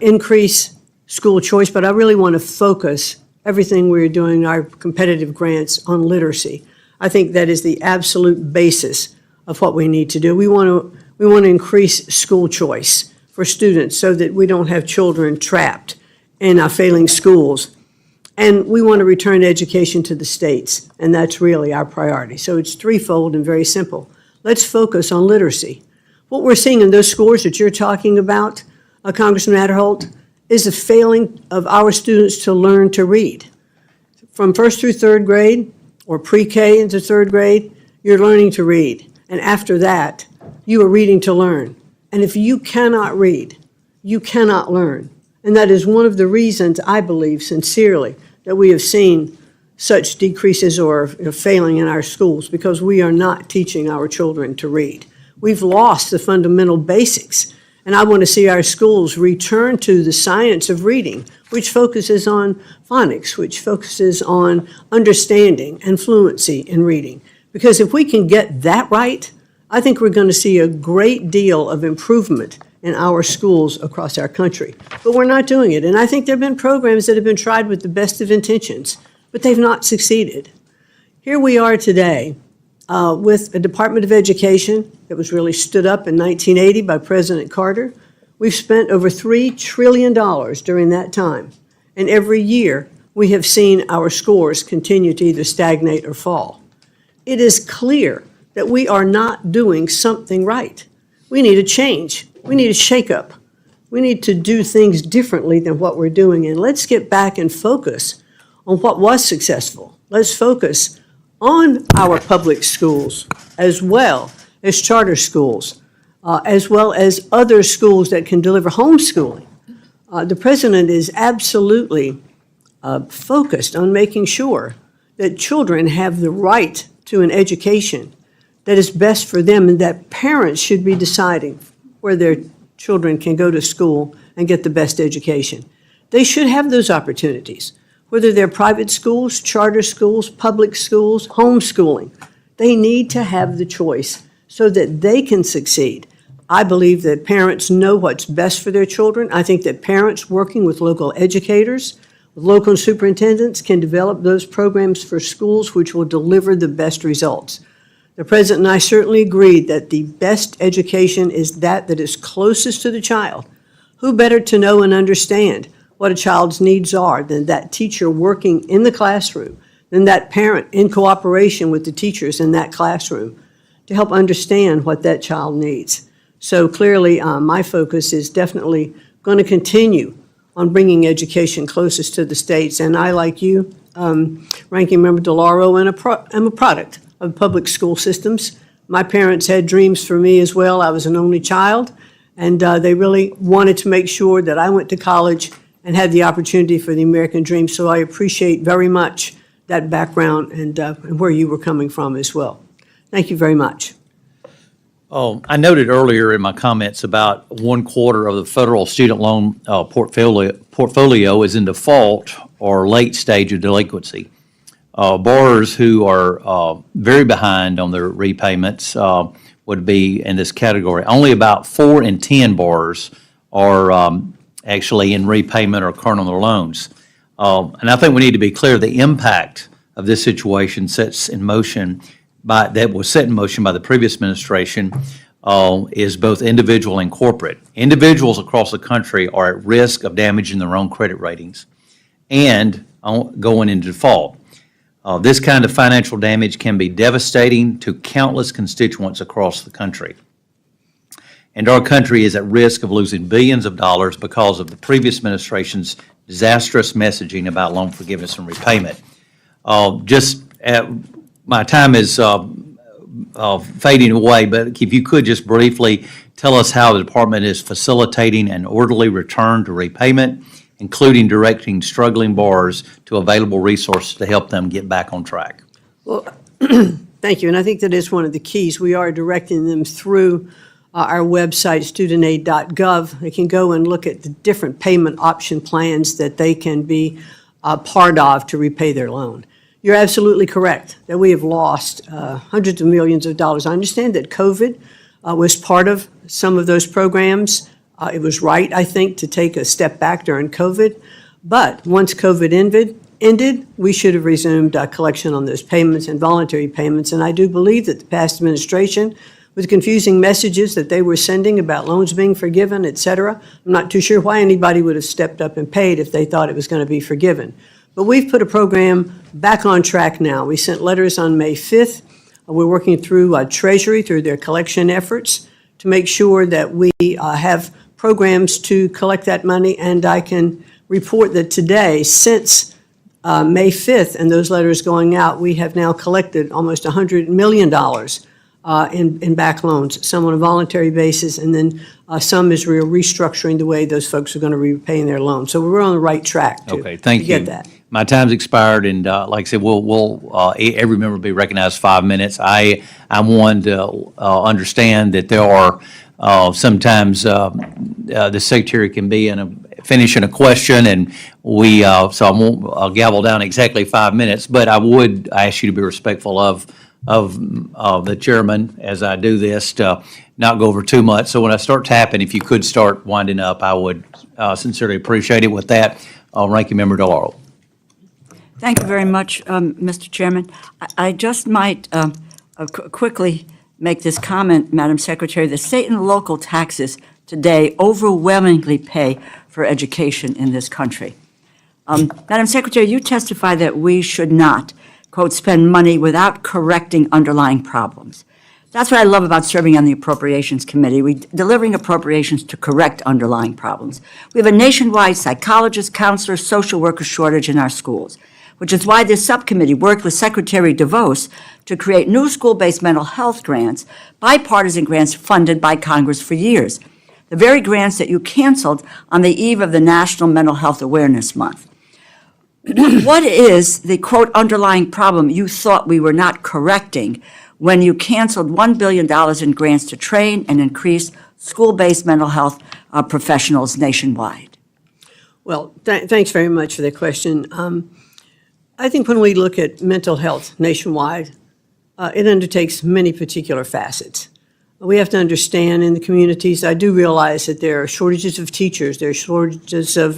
increase school choice, but I really want to focus everything we're doing, our competitive grants, on literacy. I think that is the absolute basis of what we need to do. We want to increase school choice for students so that we don't have children trapped in our failing schools. And we want to return education to the states, and that's really our priority. So it's threefold and very simple. Let's focus on literacy. What we're seeing in those scores that you're talking about, Congressman Adderholt, is a failing of our students to learn to read. From first through third grade, or pre-K into third grade, you're learning to read. And after that, you are reading to learn. And if you cannot read, you cannot learn. And that is one of the reasons, I believe sincerely, that we have seen such decreases or failing in our schools, because we are not teaching our children to read. We've lost the fundamental basics. And I want to see our schools return to the science of reading, which focuses on phonics, which focuses on understanding and fluency in reading. Because if we can get that right, I think we're going to see a great deal of improvement in our schools across our country. But we're not doing it. And I think there have been programs that have been tried with the best of intentions, but they've not succeeded. Here we are today with a Department of Education that was really stood up in 1980 by President Carter. We've spent over $3 trillion during that time. And every year, we have seen our scores continue to either stagnate or fall. It is clear that we are not doing something right. We need a change. We need a shakeup. We need to do things differently than what we're doing. And let's get back and focus on what was successful. Let's focus on our public schools as well as charter schools, as well as other schools that can deliver homeschooling. The president is absolutely focused on making sure that children have the right to an education that is best for them, and that parents should be deciding where their children can go to school and get the best education. They should have those opportunities, whether they're private schools, charter schools, public schools, homeschooling. They need to have the choice so that they can succeed. I believe that parents know what's best for their children. I think that parents working with local educators, Local superintendents can develop those programs for schools which will deliver the best results. The President and I certainly agree that the best education is that is closest to the child. Who better to know and understand what a child's needs are than that teacher working in the classroom, than that parent in cooperation with the teachers in that classroom to help understand what that child needs. So clearly, my focus is definitely going to continue on bringing education closest to the states. And I, like you, Ranking Member DeLauro, am a product of public school systems. My parents had dreams for me as well. I was an only child, and they really wanted to make sure that I went to college and had the opportunity for the American dream. So I appreciate very much that background and where you were coming from as well. Thank you very much. I noted earlier in my comments about 1/4 of the federal student loan portfolio is in default or late stage of delinquency. Borrowers who are very behind on their repayments would be in this category. Only about 4 in 10 borrowers are actually in repayment or current on their loans. And I think we need to be clear the impact of this situation that was set in motion by the previous administration is both individual and corporate. Individuals across the country are at risk of damaging their own credit ratings and going into default. This kind of financial damage can be devastating to countless constituents across the country. And our country is at risk of losing billions of dollars because of the previous administration's disastrous messaging about loan forgiveness and repayment. My time is fading away, but if you could just briefly tell us how the department is facilitating an orderly return to repayment, including directing struggling borrowers to available resources to help them get back on track. Well, thank you, and I think that is one of the keys. We are directing them through our website, studentaid.gov. They can go and look at the different payment option plans that they can be part of to repay their loan. You're absolutely correct that we have lost hundreds of millions of dollars. I understand that COVID was part of some of those programs. It was right, I think, to take a step back during COVID. But once COVID ended, we should have resumed collection on those payments and voluntary payments. And I do believe that the past administration, with confusing messages that they were sending about loans being forgiven, et cetera, I'm not too sure why anybody would have stepped up and paid if they thought it was going to be forgiven. But we've put a program back on track now. We sent letters on May 5th. We're working through Treasury, through their collection efforts, to make sure that we have programs to collect that money. And I can report that today, since May 5th and those letters going out, we have now collected almost $100 million in back loans, some on a voluntary basis, and then some is we're restructuring the way those folks are going to be repaying their loans. So we're on the right track to get that. My time's expired, and like I said, every member will be recognized 5 minutes. I want to understand that there are sometimes the secretary can be finishing a question, and so I won't gavel down exactly 5 minutes, but I would ask you to be respectful of the chairman as I do this, to not go over too much. So when I start tapping, if you could start winding up, I would sincerely appreciate it. With that, Ranking Member DeLauro. Thank you very much, Mr. Chairman. I just might quickly make this comment, Madam Secretary. The state and local taxes today overwhelmingly pay for education in this country. Madam Secretary, you testify that we should not, quote, spend money without correcting underlying problems. That's what I love about serving on the Appropriations Committee. We're delivering appropriations to correct underlying problems. We have a nationwide psychologist, counselor, social worker shortage in our schools, which is why this subcommittee worked with Secretary DeVos to create new school-based mental health grants, bipartisan grants funded by Congress for years, the very grants that you canceled on the eve of the National Mental Health Awareness Month. What is the, quote, underlying problem you thought we were not correcting when you canceled $1 billion in grants to train and increase school-based mental health professionals nationwide? Well, thanks very much for that question. I think when we look at mental health nationwide, it undertakes many particular facets. We have to understand in the communities, I do realize that there are shortages of teachers, there are shortages of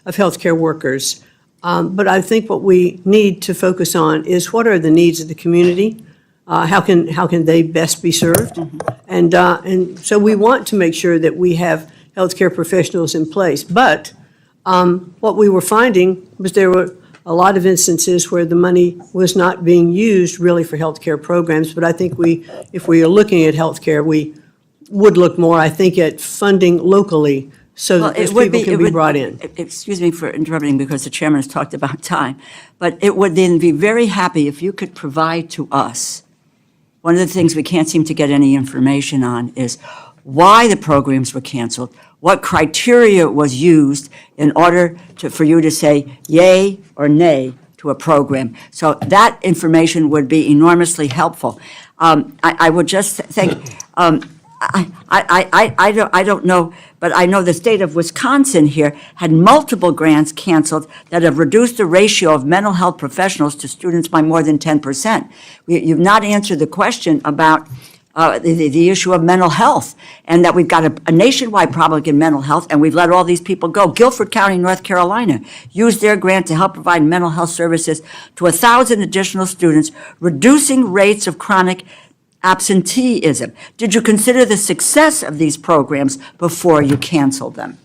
healthcare workers. But I think what we need to focus on is what are the needs of the community? How can they best be served? And so we want to make sure that we have healthcare professionals in place. But what we were finding was there were a lot of instances where the money was not being used really for healthcare programs. But I think if we are looking at healthcare, we would look more, I think, at funding locally so that those people can be brought in. Excuse me for interrupting because the chairman has talked about time, but it would then be very happy if you could provide to us. One of the things we can't seem to get any information on is why the programs were canceled, what criteria was used in order for you to say yay or nay to a program. So that information would be enormously helpful. I would just think, I don't know, but I know the state of Wisconsin here had multiple grants canceled that have reduced the ratio of mental health professionals to students by more than 10%. You've not answered the question about the issue of mental health, and that we've got a nationwide problem in mental health, and we've let all these people go. Guilford County, North Carolina, used their grant to help provide mental health services to 1,000 additional students, reducing rates of chronic absenteeism. Did you consider the success of these programs before you canceled them?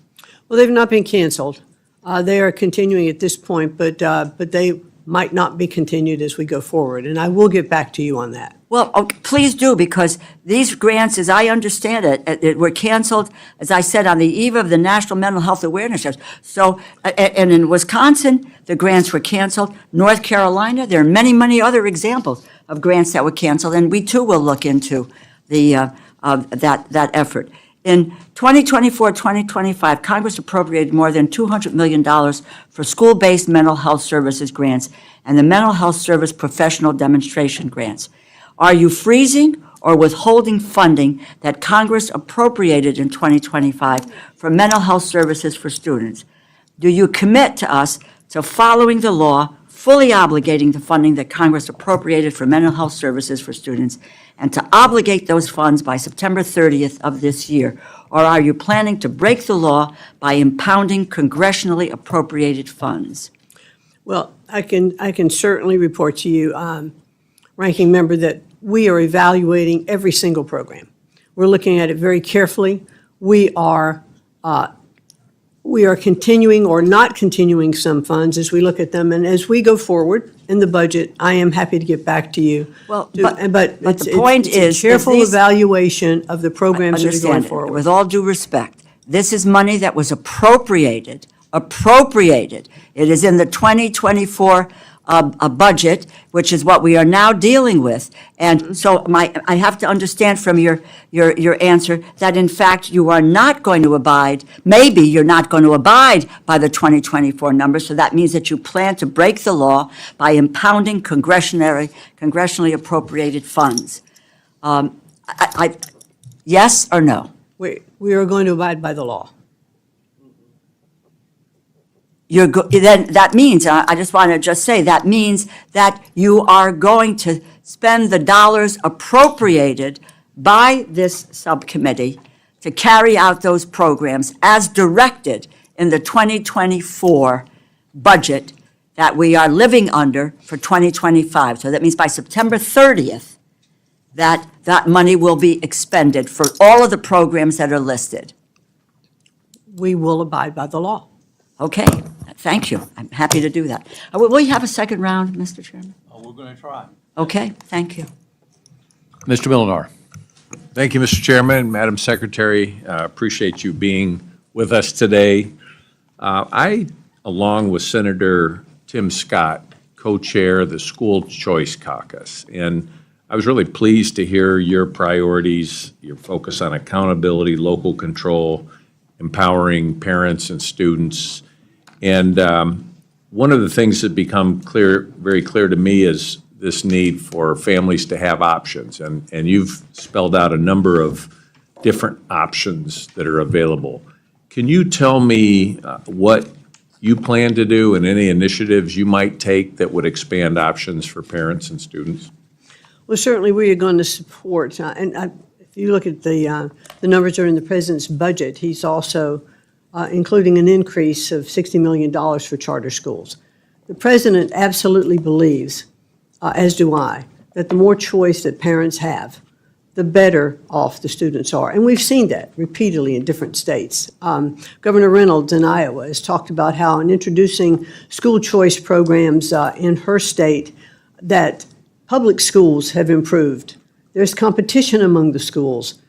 Well, they've not been canceled. They are continuing at this point, but they might not be continued as we go forward, and I will get back to you on that. Well, please do, because these grants, as I understand it, were canceled, as I said, on the eve of the National Mental Health Awareness Day. So, and in Wisconsin, the grants were canceled. North Carolina, there are many, many other examples of grants that were canceled, and we too will look into that effort. In 2024-2025, Congress appropriated more than $200 million for school-based mental health services grants and the mental health service professional demonstration grants. Are you freezing or withholding funding that Congress appropriated in 2025 for mental health services for students? Do you commit to us to following the law, fully obligating the funding that Congress appropriated for mental health services for students, and to obligate those funds by September 30th of this year? Or are you planning to break the law by impounding congressionally appropriated funds? Well, I can certainly report to you, Ranking Member, that we are evaluating every single program. We're looking at it very carefully. We are continuing or not continuing some funds as we look at them, and as we go forward in the budget, I am happy to get back to you. Well, but the point is, a careful evaluation of the programs that are going forward. With all due respect, this is money that was appropriated. It is in the 2024 a budget, which is what we are now dealing with. And so I have to understand from your answer that in fact you are not going to abide, maybe you're not going to abide by the 2024 numbers, so that means that you plan to break the law by impounding congressionally appropriated funds. Yes or no? We are going to abide by the law. Then that means, I just want to say, that means that you are going to spend the dollars appropriated by this subcommittee to carry out those programs as directed in the 2024 budget that we are living under for 2025. So that means by September 30th, that money will be expended for all of the programs that are listed. We will abide by the law. Okay, thank you. I'm happy to do that. Will you have a second round, Mr. Chairman? Oh, we're going to try. Okay, thank you. Mr. Millar. Thank you, Mr. Chairman, Madam Secretary. Appreciate you being with us today. I, along with Senator Tim Scott, co-chair the School Choice Caucus, and I was really pleased to hear your priorities, your focus on accountability, local control, empowering parents and students. And one of the things that become very clear to me is this need for families to have options. And you've spelled out a number of different options that are available. Can you tell me what you plan to do and any initiatives you might take that would expand options for parents and students? Well, certainly we are going to support, if you look at the numbers that are in the President's budget, he's also including an increase of $60 million for charter schools. The president absolutely believes, as do I, that the more choice that parents have, the better off the students are. And we've seen that repeatedly in different states. Governor Reynolds in Iowa has talked about how in introducing school choice programs in her state, that public schools have improved. There's competition among the schools.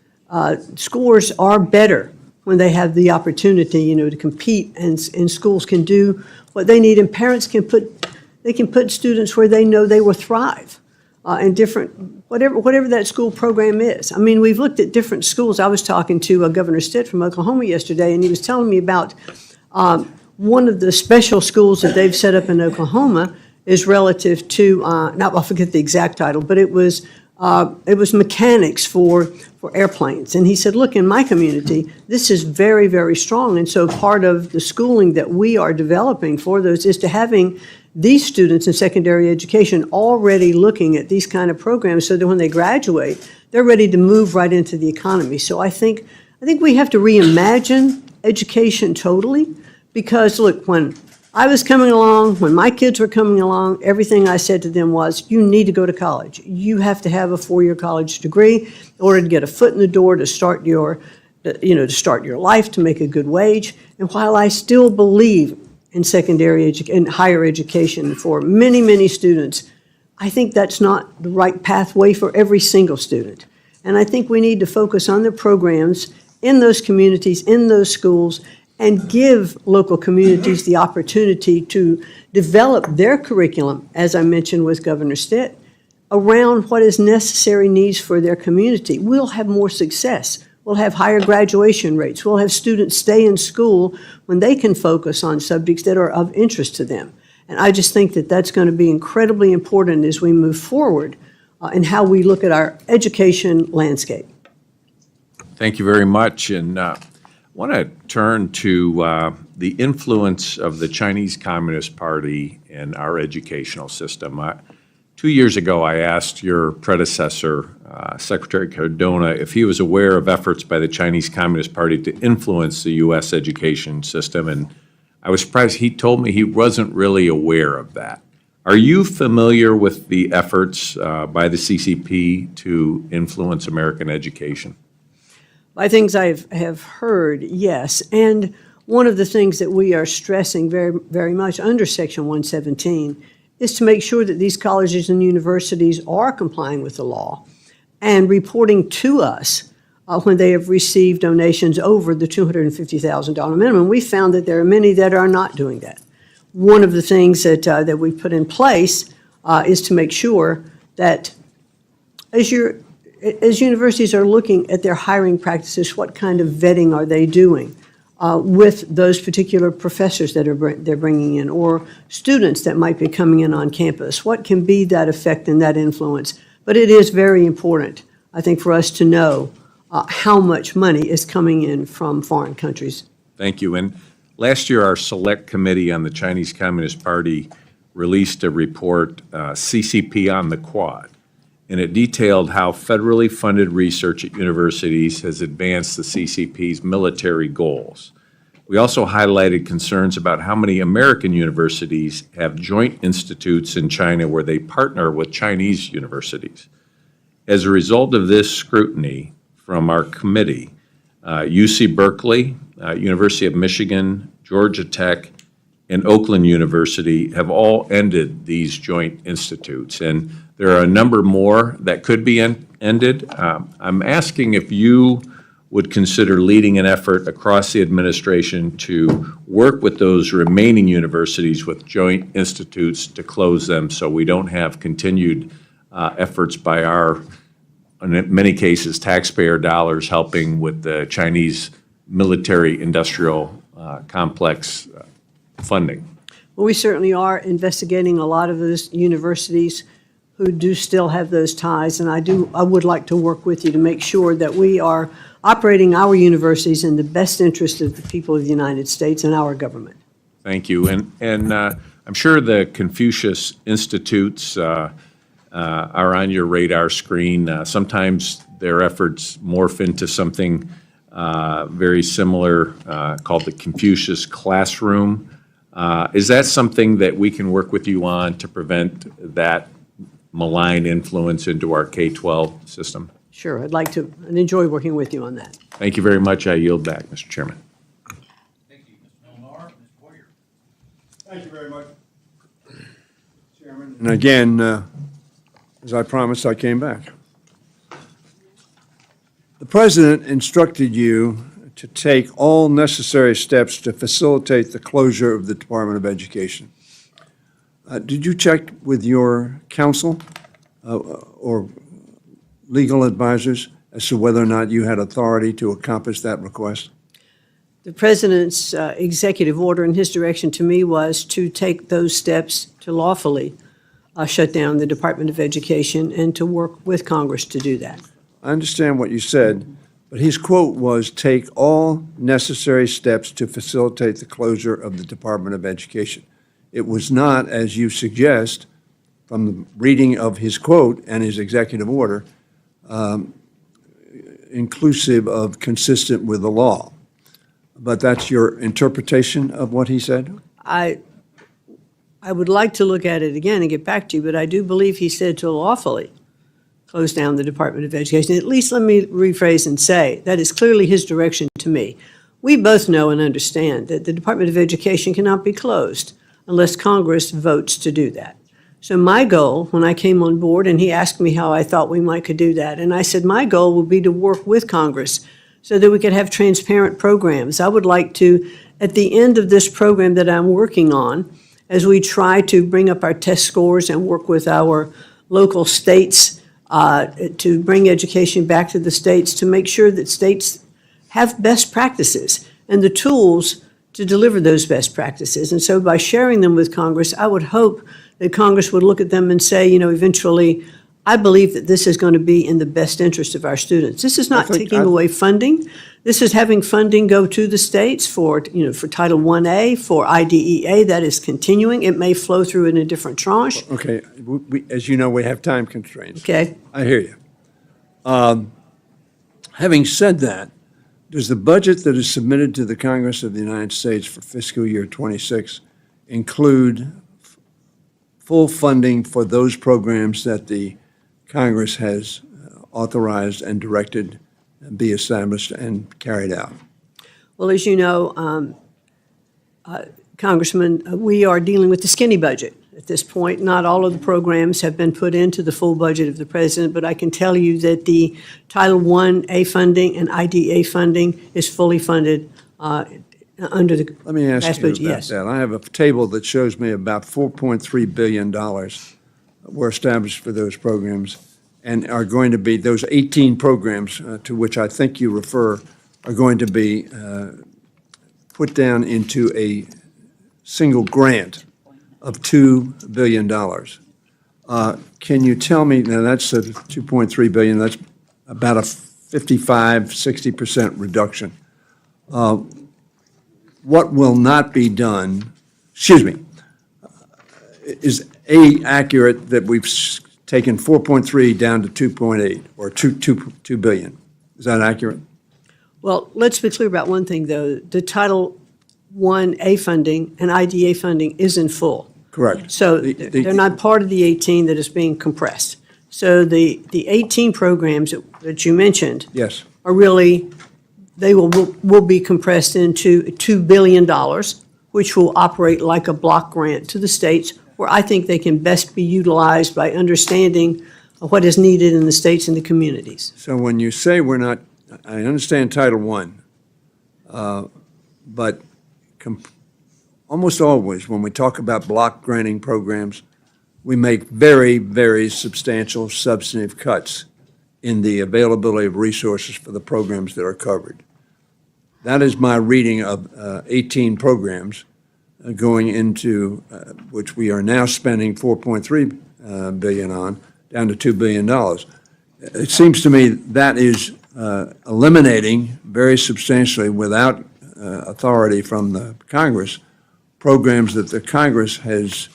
Scores are better when they have the opportunity, to compete, and schools can do what they need, and parents can put students where they know they will thrive. And different, whatever that school program is. I mean, we've looked at different schools. I was talking to Governor Stitt from Oklahoma yesterday, and he was telling me about one of the special schools that they've set up in Oklahoma is relative to, I forget the exact title, but it was mechanics for airplanes. And he said, look, in my community, this is very, very strong. And so part of the schooling that we are developing for those is to having these students in secondary education already looking at these kind of programs so that when they graduate, they're ready to move right into the economy. So I think we have to reimagine education totally, because look, when I was coming along, when my kids were coming along, everything I said to them was, you need to go to college. You have to have a 4-year college degree in order to get a foot in the door to start your life, to make a good wage. And while I still believe in in higher education for many, many students, I think that's not the right pathway for every single student. And I think we need to focus on the programs in those communities, in those schools, and give local communities the opportunity to develop their curriculum, as I mentioned with Governor Stitt, around what is necessary needs for their community. We'll have more success. We'll have higher graduation rates. We'll have students stay in school when they can focus on subjects that are of interest to them. And I just think that that's going to be incredibly important as we move forward in how we look at our education landscape. Thank you very much. And I want to turn to the influence of the Chinese Communist Party in our educational system. 2 years ago, I asked your predecessor, Secretary Cardona, if he was aware of efforts by the Chinese Communist Party to influence the U.S. education system, and I was surprised. He told me he wasn't really aware of that. Are you familiar with the efforts by the CCP to influence American education? By things I have heard, yes. And one of the things that we are stressing very, very much under Section 117 is to make sure that these colleges and universities are complying with the law and reporting to us when they have received donations over the $250,000 minimum. We found that there are many that are not doing that. One of the things that we've put in place is to make sure that as universities are looking at their hiring practices, what kind of vetting are they doing with those particular professors that they're bringing in, or students that might be coming in on campus? What can be that effect and that influence? But it is very important, I think, for us to know how much money is coming in from foreign countries. Thank you. And last year, our Select Committee on the Chinese Communist Party released a report, CCP on the Quad, and it detailed how federally funded research at universities has advanced the CCP's military goals. We also highlighted concerns about how many American universities have joint institutes in China where they partner with Chinese universities. As a result of this scrutiny from our committee, UC Berkeley, University of Michigan, Georgia Tech, and Oakland University have all ended these joint institutes. And there are a number more that could be ended. I'm asking if you would consider leading an effort across the administration to work with those remaining universities with joint institutes to close them so we don't have continued efforts by our, in many cases, taxpayer dollars helping with the Chinese military-industrial complex funding. Well, we certainly are investigating a lot of those universities who do still have those ties, and I would like to work with you to make sure that we are operating our universities in the best interest of the people of the United States and our government. Thank you. And I'm sure the Confucius Institutes are on your radar screen. Sometimes their efforts morph into something very similar called the Confucius Classroom. Is that something that we can work with you on to prevent that malign influence into our K-12 system? Sure, I'd like to and enjoy working with you on that. Thank you very much. I yield back, Mr. Chairman. Thank you, Mr. Milnar. Ms. Boyer. Thank you very much, Chairman. And again, as I promised, I came back. The President instructed you to take all necessary steps to facilitate the closure of the Department of Education. Did you check with your counsel or legal advisors as to whether or not you had authority to accomplish that request? The President's executive order and his direction to me was to take those steps to lawfully shut down the Department of Education and to work with Congress to do that. I understand what you said, but his quote was, "Take all necessary steps to facilitate the closure of the Department of Education." It was not, as you suggest, from the reading of his quote and his executive order, inclusive of consistent with the law. But that's your interpretation of what he said? I would like to look at it again and get back to you, but I do believe he said to lawfully close down the Department of Education. At least let me rephrase and say that is clearly his direction to me. We both know and understand that the Department of Education cannot be closed unless Congress votes to do that. So my goal, when I came on board, and he asked me how I thought we might could do that, and I said my goal would be to work with Congress so that we could have transparent programs. I would like to, at the end of this program that I'm working on, as we try to bring up our test scores and work with our local states to bring education back to the states, to make sure that states have best practices and the tools to deliver those best practices. And so by sharing them with Congress, I would hope that Congress would look at them and say, you know, eventually, I believe that this is going to be in the best interest of our students. This is not taking away funding. This is having funding go to the states for, you know, for Title 1A, for IDEA. That is continuing. It may flow through in a different tranche. Okay, as you know, we have time constraints. Okay. I hear you. Having said that, does the budget that is submitted to the Congress of the United States for fiscal year 26 include full funding for those programs that the Congress has authorized and directed be established and carried out? Well, as you know, Congressman, we are dealing with the skinny budget at this point. Not all of the programs have been put into the full budget of the President, but I can tell you that the Title 1A funding and IDEA funding is fully funded under the Let me ask past you budget. about Yes. that. I have a table that shows me about $4.3 billion were established for those programs and are going to be, those 18 programs to which I think you refer, are going to be put down into a single grant of $2 billion. Can you tell me, now that's a $2.3 billion, that's about a 55-60% reduction. What will not be done, excuse me, is A, accurate that we've taken 4.3 down to 2.8 or 2 billion? Is that accurate? Well, let's be clear about one thing, though. The Title 1A funding and IDEA funding is in full. Correct. So they're not part of the 18 that is being compressed. So the 18 programs that you mentioned Yes. are really, they will be compressed into $2 billion, which will operate like a block grant to the states, where I think they can best be utilized by understanding what is needed in the states and the communities. So when you say we're not, I understand Title I, but almost always when we talk about block granting programs, we make very, very substantial substantive cuts in the availability of resources for the programs that are covered. That is my reading of 18 programs going into, which we are now spending $4.3 billion on, down to $2 billion. It seems to me that is eliminating very substantially, without authority from the Congress, programs that the Congress has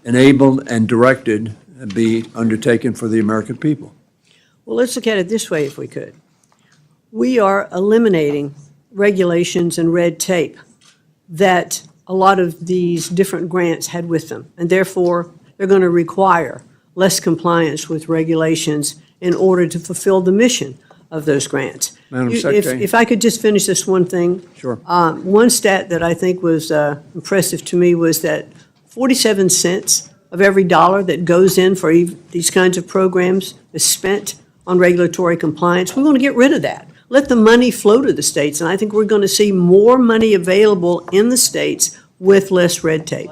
enabled and directed be undertaken for the American people. Well, let's look at it this way, if we could. We are eliminating regulations and red tape that a lot of these different grants had with them, and therefore they're going to require less compliance with regulations in order to fulfill the mission of those grants. Madam You- Secretary. If I could just finish this one thing. Sure. One stat that I think was impressive to me was that 47 cents of every dollar that goes in for these kinds of programs is spent on regulatory compliance. We want to get rid of that. Let the money flow to the states, and I think we're going to see more money available in the states with less red tape.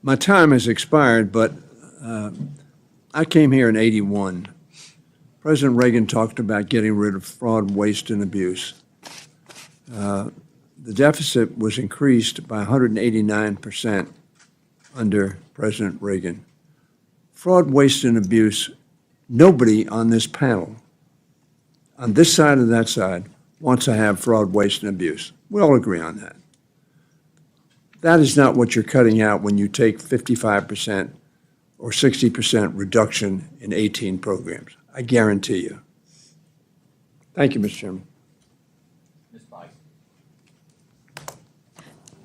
My time has expired, but I came here in '81. President Reagan talked about getting rid of fraud, waste, and abuse. The deficit was increased by 189% under President Reagan. Fraud, waste, and abuse, nobody on this panel, on this side and that side, wants to have fraud, waste, and abuse. We all agree on that. That is not what you're cutting out when you take 55% or 60% reduction in 18 programs. I guarantee you. Thank you, Mr. Chairman.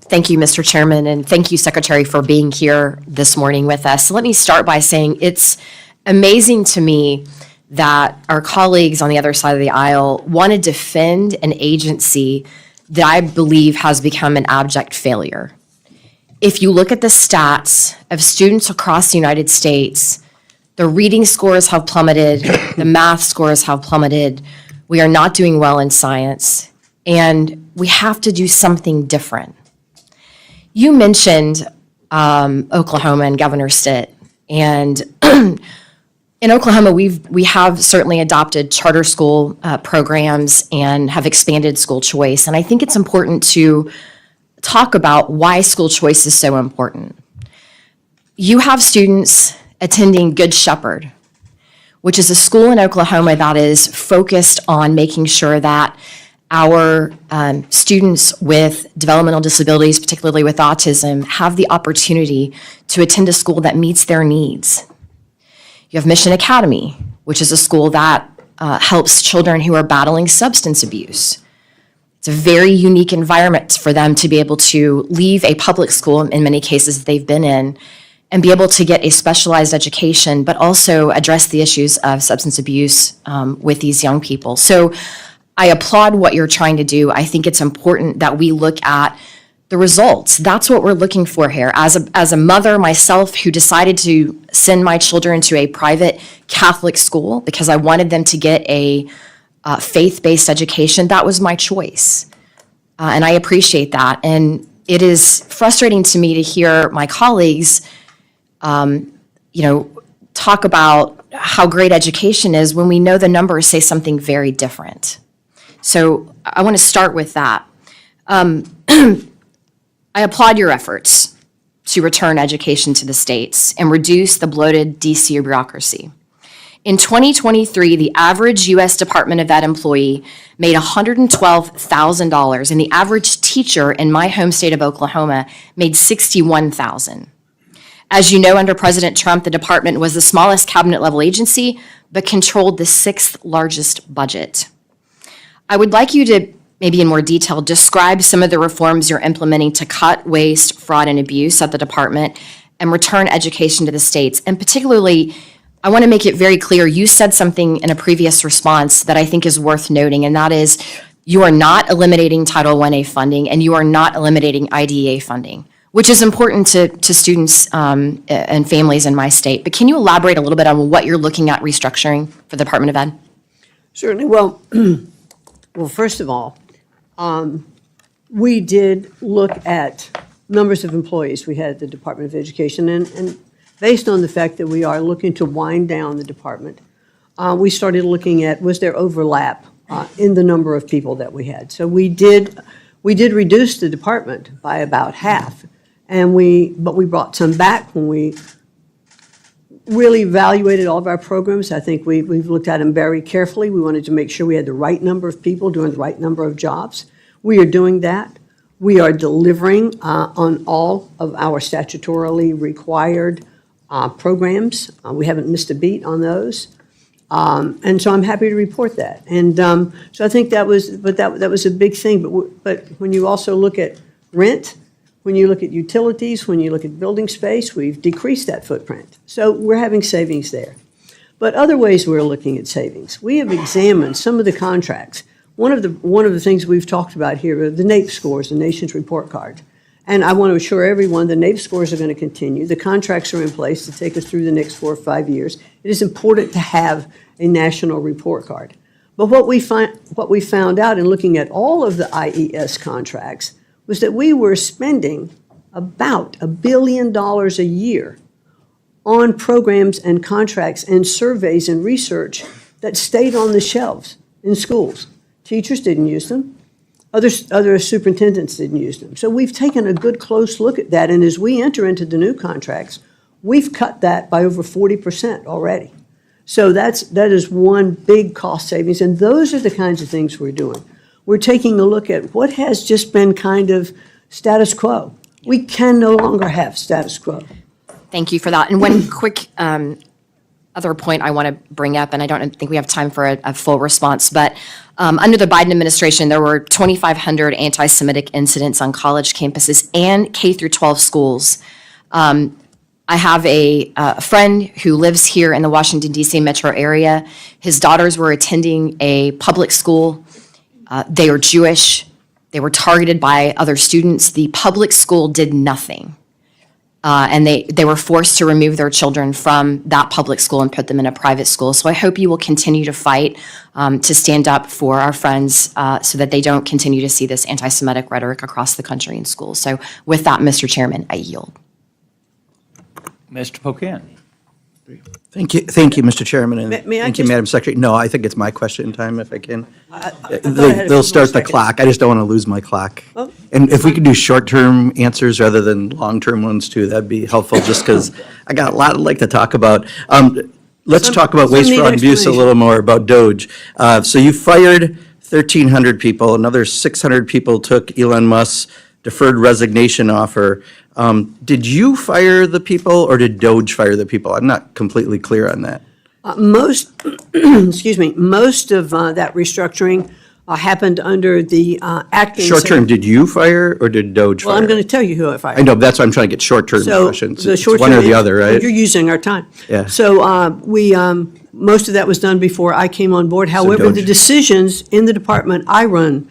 Thank you, Mr. Chairman, and thank you, Secretary, for being here this morning with us. Let me start by saying it's amazing to me that our colleagues on the other side of the aisle want to defend an agency that I believe has become an abject failure. If you look at the stats of students across the United States, the reading scores have plummeted, the math scores have plummeted, we are not doing well in science, and we have to do something different. You mentioned Oklahoma and Governor Stitt, and in Oklahoma, we have certainly adopted charter school programs and have expanded school choice, and I think it's important to talk about why school choice is so important. You have students attending Good Shepherd, which is a school in Oklahoma that is focused on making sure that our students with developmental disabilities, particularly with autism, have the opportunity to attend a school that meets their needs. You have Mission Academy, which is a school that helps children who are battling substance abuse. It's a very unique environment for them to be able to leave a public school, in many cases they've been in, and be able to get a specialized education, but also address the issues of substance abuse with these young people. So I applaud what you're trying to do. I think it's important that we look at the results. That's what we're looking for here. As a mother myself who decided to send my children to a private Catholic school because I wanted them to get a faith-based education, that was my choice. And I appreciate that. And it is frustrating to me to hear my colleagues, talk about how great education is when we know the numbers say something very different. So I want to start with that. I applaud your efforts to return education to the states and reduce the bloated DC bureaucracy. In 2023, the average U.S. Department of Ed employee made $112,000, and the average teacher in my home state of Oklahoma made $61,000. As you know, under President Trump, the department was the smallest cabinet-level agency, but controlled the sixth largest budget. I would like you to, maybe in more detail, describe some of the reforms you're implementing to cut waste, fraud, and abuse at the department and return education to the states. And particularly, I want to make it very clear, you said something in a previous response that I think is worth noting, and that is you are not eliminating Title I-A funding and you are not eliminating IDEA funding, which is important to students and families in my state. But can you elaborate a little bit on what you're looking at restructuring for the Department of Ed? Certainly. Well, first of all, we did look at numbers of employees we had at the Department of Education, and based on the fact that we are looking to wind down the department, we started looking at, was there overlap in the number of people that we had? So we did reduce the department by about half, but we brought some back when we really evaluated all of our programs. I think we've looked at them very carefully. We wanted to make sure we had the right number of people doing the right number of jobs. We are doing that. We are delivering on all of our statutorily required programs. We haven't missed a beat on those. And so I'm happy to report that. And so I think that was a big thing. But when you also look at rent, when you look at utilities, when you look at building space, we've decreased that footprint. So we're having savings there. But other ways we're looking at savings. We have examined some of the contracts. One of the things we've talked about here are the NAEP scores, the Nation's Report Card. And I want to assure everyone the NAEP scores are going to continue. The contracts are in place to take us through the next 4 or 5 years. It is important to have a national report card. But what we found out in looking at all of the IES contracts was that we were spending about $1 billion a year on programs and contracts and surveys and research that stayed on the shelves in schools. Teachers didn't use them. Other superintendents didn't use them. So we've taken a good close look at that, and as we enter into the new contracts, we've cut that by over 40% already. So that is one big cost savings, and those are the kinds of things we're doing. We're taking a look at what has just been kind of status quo. We can no longer have status quo. Thank you for that. And one quick other point I want to bring up, and I don't think we have time for a full response, but under the Biden administration, there were 2,500 anti-Semitic incidents on college campuses and K through 12 schools. I have a friend who lives here in the Washington, D.C. metro area. His daughters were attending a public school. They are Jewish. They were targeted by other students. The public school did nothing. And they were forced to remove their children from that public school and put them in a private school. So I hope you will continue to fight to stand up for our friends so that they don't continue to see this anti-Semitic rhetoric across the country in schools. So with that, Mr. Chairman, I yield. Mr. Pocan. Thank you, Mr. Chairman, and thank you, Madam Secretary. No, I think it's my question time, if I can. They'll start the clock. I just don't want to lose my clock. Oh. And if we could do short-term answers rather than long-term ones too, that'd be helpful, just because I got a lot I'd like to talk about. Let's talk about waste, fraud, and abuse a little more, about DOGE. So you fired 1,300 people. Another 600 people took Elon Musk's deferred resignation offer. Did you fire the people, or did DOGE fire the people? I'm not completely clear on that. Most of that restructuring happened under the acting. Short-term, did you fire, or did DOGE fire? Well, I'm going to tell you who I fired. I know, that's why I'm trying to get short-term questions. It's one or the other, right? You're using our time. Yeah. So most of that was done before I came on board. However, the DOGE. decisions in the department I run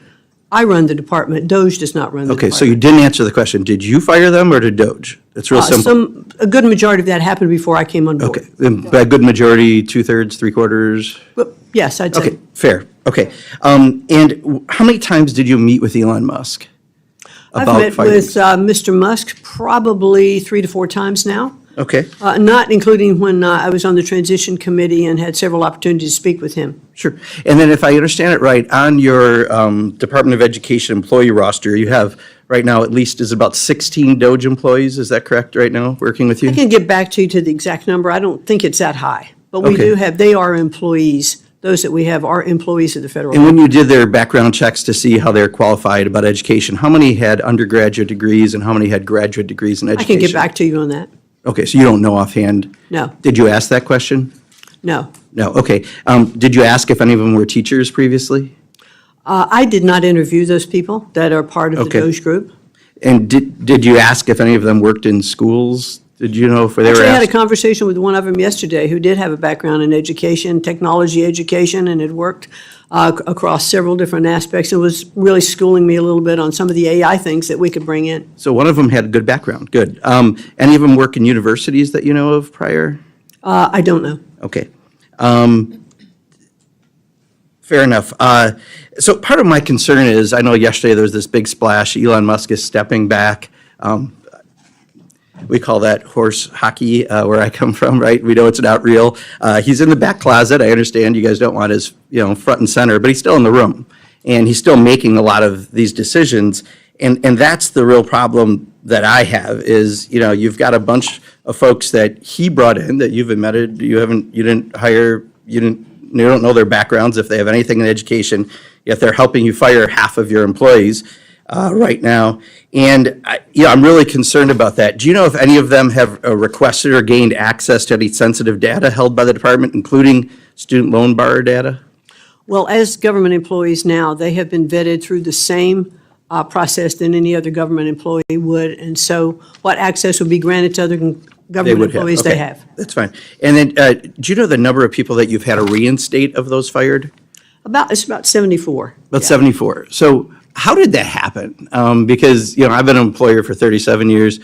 the department. DOGE does not run the department. Okay, so you didn't answer the question. Did you fire them, or did DOGE? It's real simple. A good majority of that happened before I came on board. Okay, and by a good majority, 2/3, 3/4? But yes, I'd say. Okay, fair, okay. And how many times did you meet with Elon Musk I've about met firing? with Mr. Musk probably 3 to 4 times now. Okay, Not including when I was on the transition committee and had several opportunities to speak with him. sure. And then if I understand it right, on your Department of Education employee roster, you have right now at least is about 16 DOGE employees, is that correct right now, working with you? I can get back to you to the exact number. I don't think it's that high. But we Okay. do have, they are employees. Those that we have are employees of the federal And when government. you did their background checks to see how they're qualified about education, how many had undergraduate degrees and how many had graduate degrees in I education? can get back to you on that. Okay, so you don't know offhand? No, Did you ask that question? no. No, okay. Did you ask if any of them were teachers previously? I did not interview those people that are part of the Okay. DOGE group. And did you ask if any of them worked in schools? Did you know if they were Actually, I had a asked? conversation with one of them yesterday who did have a background in education, technology education, and had worked across several different aspects and was really schooling me a little bit on some of the AI things that we could bring in. So one of them had a good background, good. Any of them work in universities that you know of prior? I don't know. Okay. Fair enough. So part of my concern is, I know yesterday there was this big splash, Elon Musk is stepping back. We call that horse hockey where I come from, right? We know it's not real. He's in the back closet. I understand you guys don't want his, front and center, but he's still in the room. And he's still making a lot of these decisions. And that's the real problem that I have is, you've got a bunch of folks that he brought in that you've admitted you didn't hire, you don't know their backgrounds, if they have anything in education, yet they're helping you fire half of your employees. right now. And I'm really concerned about that. Do you know if any of them have requested or gained access to any sensitive data held by the department, including student loan borrower data? Well, as government employees now, they have been vetted through the same process than any other government employee would. And so what access would be granted to other government employees, they have. That's fine. And then, do you know the number of people that you've had to reinstate of those fired? It's about 74. About 74. So how did that happen? Because, I've been an employer for 37 years.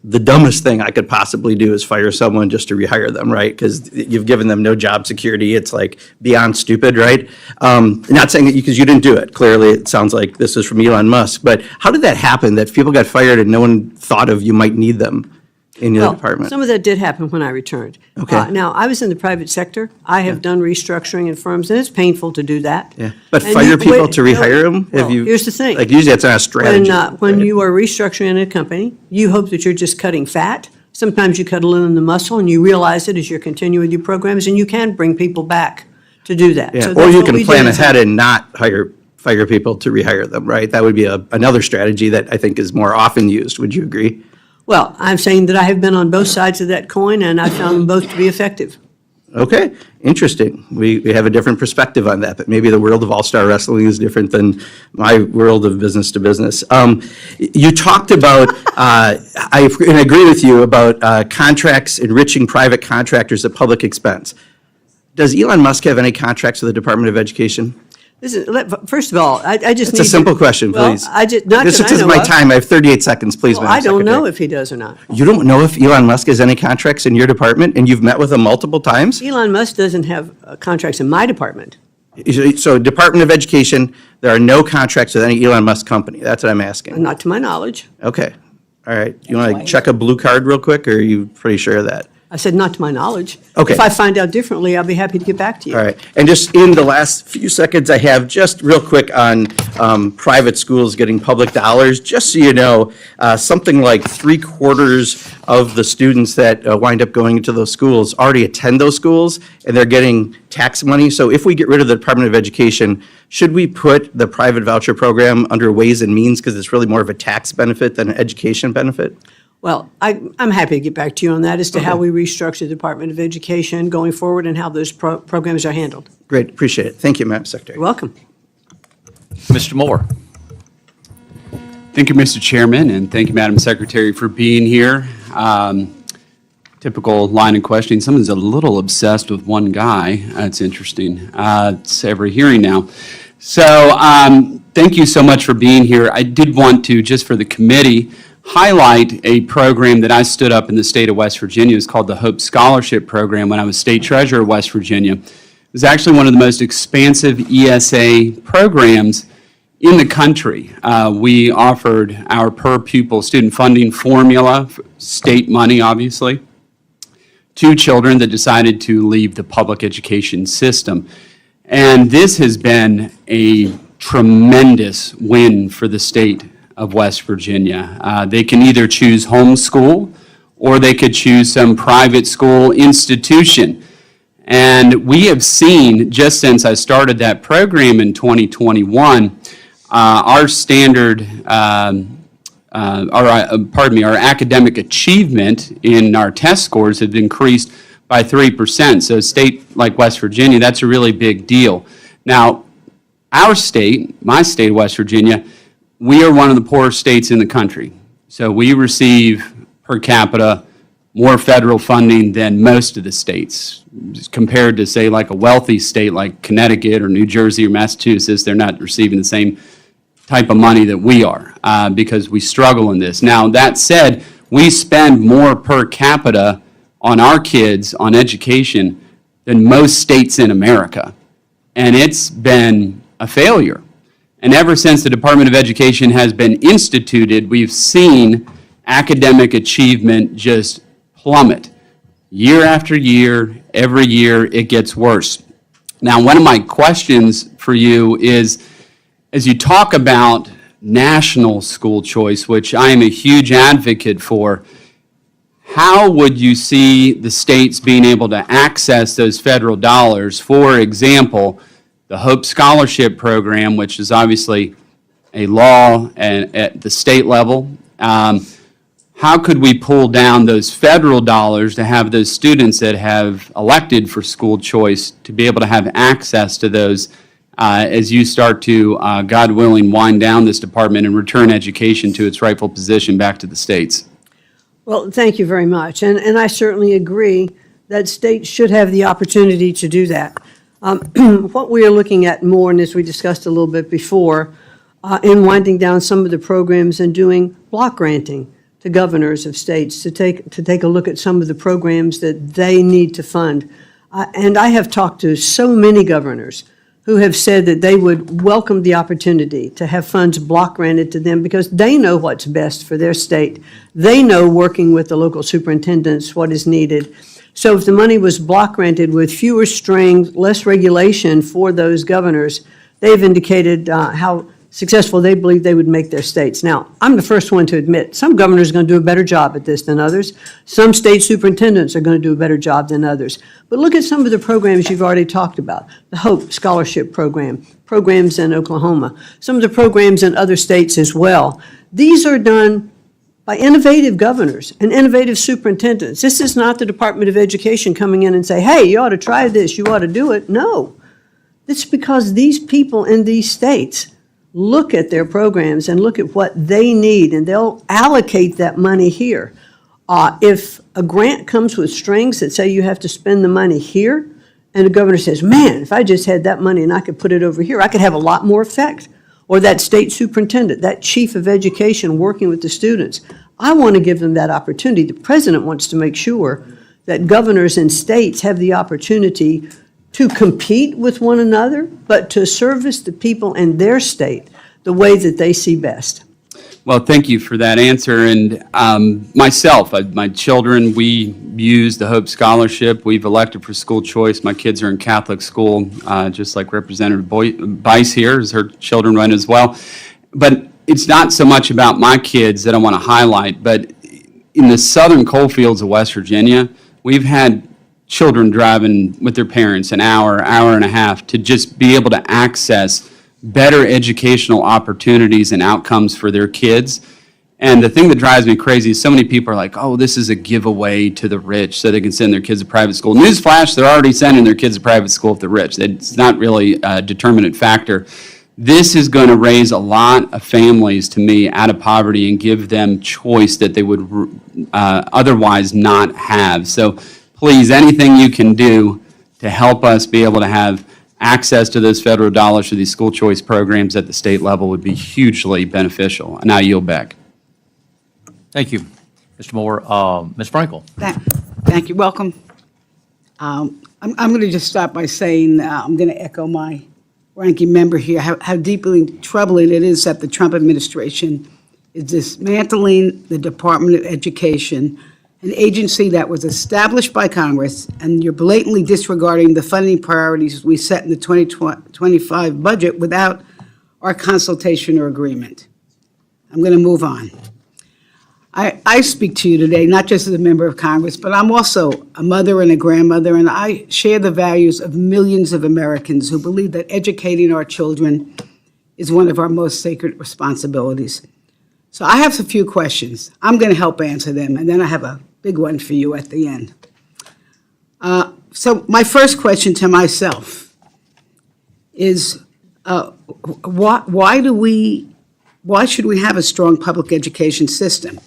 The dumbest thing I could possibly do is fire someone just to rehire them, right? Because you've given them no job security. It's like beyond stupid, right? Not saying that because you didn't do it. Clearly, it sounds like this is from Elon Musk. But how did that happen, that people got fired and no one thought of you might need them in your department? Some of that did happen when I returned. Okay. Now, I was in the private sector. I have done restructuring in firms, and it's painful to do that. Yeah. But And fire people to rehire them? Well, here's the thing. Like, usually that's not a strategy. When you are restructuring in a company, you hope that you're just cutting fat. Sometimes you cut a little in the muscle, and you realize it as you're continuing with your programs, and you can bring people back to do that. Yeah. So Or that's you what can we plan did. ahead and not fire people to rehire them, right? That would be another strategy that I think is more often used. Would you agree? Well, I'm saying that I have been on both sides of that coin, and I found them both to be effective. Okay, interesting. We have a different perspective on that, but maybe the world of all-star wrestling is different than my world of business to business. You talked about, I agree with you about contracts enriching private contractors at public expense. Does Elon Musk have any contracts with the Department of Education? First of all, I just It's need a simple to- question, well, please. not This that I is know my of. time. I have 38 seconds, please, Well, Madam I don't know Secretary. if he does or not. You don't know if Elon Musk has any contracts in your department, and you've met with him multiple times? Elon Musk doesn't have contracts in my department. So Department of Education, there are no contracts with any Elon Musk company. That's what I'm asking. Not to my knowledge. Okay. All right. You want to check a blue card real quick, or are you pretty sure of that? I said not to my knowledge. Okay. If I find out differently, I'll be happy to get back to you. All right. And just in the last few seconds I have, just real quick on private schools getting public dollars, just so you know, something like 3/4 of the students that wind up going into those schools already attend those schools, and they're getting tax money. So if we get rid of the Department of Education, should we put the private voucher program under Ways and Means, because it's really more of a tax benefit than an education benefit? Well, I'm happy to get back to you on that as to how we restructure the Department of Education going forward and how those programs are handled. Great. Appreciate it. Thank you, Madam Secretary. You're welcome. Mr. Moore. Thank you, Mr. Chairman, and thank you, Madam Secretary, for being here. Typical line of questioning. Someone's a little obsessed with one guy. That's interesting. It's every hearing now. So thank you so much for being here. I did want to, just for the committee, highlight a program that I stood up in the state of West Virginia. It's called the Hope Scholarship Program when I was state treasurer of West Virginia. It was actually one of the most expansive ESA programs in the country. We offered our per pupil student funding formula, state money obviously, to children that decided to leave the public education system. And this has been a tremendous win for the state of West Virginia. They can either choose homeschool or they could choose some private school institution. And we have seen, just since I started that program in 2021, our standard, our academic achievement in our test scores have increased by 3%. So a state like West Virginia, that's a really big deal. Now, our state, my state of West Virginia, we are one of the poorest states in the country. So we receive per capita more federal funding than most of the states. Compared to, say, like a wealthy state like Connecticut or New Jersey or Massachusetts, they're not receiving the same type of money that we are because we struggle in this. Now, that said, we spend more per capita on our kids, on education, than most states in America. And it's been a failure. And ever since the Department of Education has been instituted, we've seen academic achievement just plummet. Year after year, every year, it gets worse. Now, one of my questions for you is, as you talk about national school choice, which I am a huge advocate for, how would you see the states being able to access those federal dollars? For example, the Hope Scholarship Program, which is obviously a law at the state level, how could we pull down those federal dollars to have those students that have elected for school choice to be able to have access to those as you start to, God willing, wind down this department and return education to its rightful position back to the states? Well, thank you very much. And I certainly agree that states should have the opportunity to do that. What we are looking at more, and as we discussed a little bit before, in winding down some of the programs and doing block granting to governors of states to take a look at some of the programs that they need to fund. And I have talked to so many governors who have said that they would welcome the opportunity to have funds block granted to them because they know what's best for their state. They know, working with the local superintendents, what is needed. So if the money was block granted with fewer strings, less regulation for those governors, they've indicated how successful they believe they would make their states. Now, I'm the first one to admit some governors are going to do a better job at this than others. Some state superintendents are going to do a better job than others. But look at some of the programs you've already talked about. The HOPE Scholarship Program, programs in Oklahoma, some of the programs in other states as well. These are done by innovative governors and innovative superintendents. This is not the Department of Education coming in and say, hey, you ought to try this, you ought to do it. No. It's because these people in these states look at their programs and look at what they need, and they'll allocate that money here. If a grant comes with strings that say you have to spend the money here, and the governor says, man, if I just had that money and I could put it over here, I could have a lot more effect. Or that state superintendent, that chief of education working with the students. I want to give them that opportunity. The president wants to make sure that governors and states have the opportunity to compete with one another, but to service the people in their state the way that they see best. Well, thank you for that answer. And myself, my children, we use the Hope Scholarship. We've elected for school choice. My kids are in Catholic school, just like Representative Bice here, as her children run as well. But it's not so much about my kids that I want to highlight, but in the southern coal fields of West Virginia, we've had children driving with their parents an hour, hour and a half to just be able to access better educational opportunities and outcomes for their kids. And the thing that drives me crazy is so many people are like, oh, this is a giveaway to the rich so they can send their kids to private school. Newsflash, they're already sending their kids to private school if they're rich. It's not really a determinant factor. This is going to raise a lot of families, to me, out of poverty and give them choice that they would otherwise not have. So please, anything you can do to help us be able to have access to those federal dollars for these school choice programs at the state level would be hugely beneficial. And I yield back. Thank you, Mr. Moore. Ms. Frankel. Thank you. Welcome. I'm going to just start by saying I'm going to echo my ranking member here, how deeply troubling it is that the Trump administration is dismantling the Department of Education, an agency that was established by Congress, and you're blatantly disregarding the funding priorities we set in the 2025 budget without our consultation or agreement. I'm going to move on. I speak to you today, not just as a member of Congress, but I'm also a mother and a grandmother, and I share the values of millions of Americans who believe that educating our children is one of our most sacred responsibilities. So I have a few questions. I'm going to help answer them, and then I have a big one for you at the end. So my first question to myself is, why should we have a strong public education system?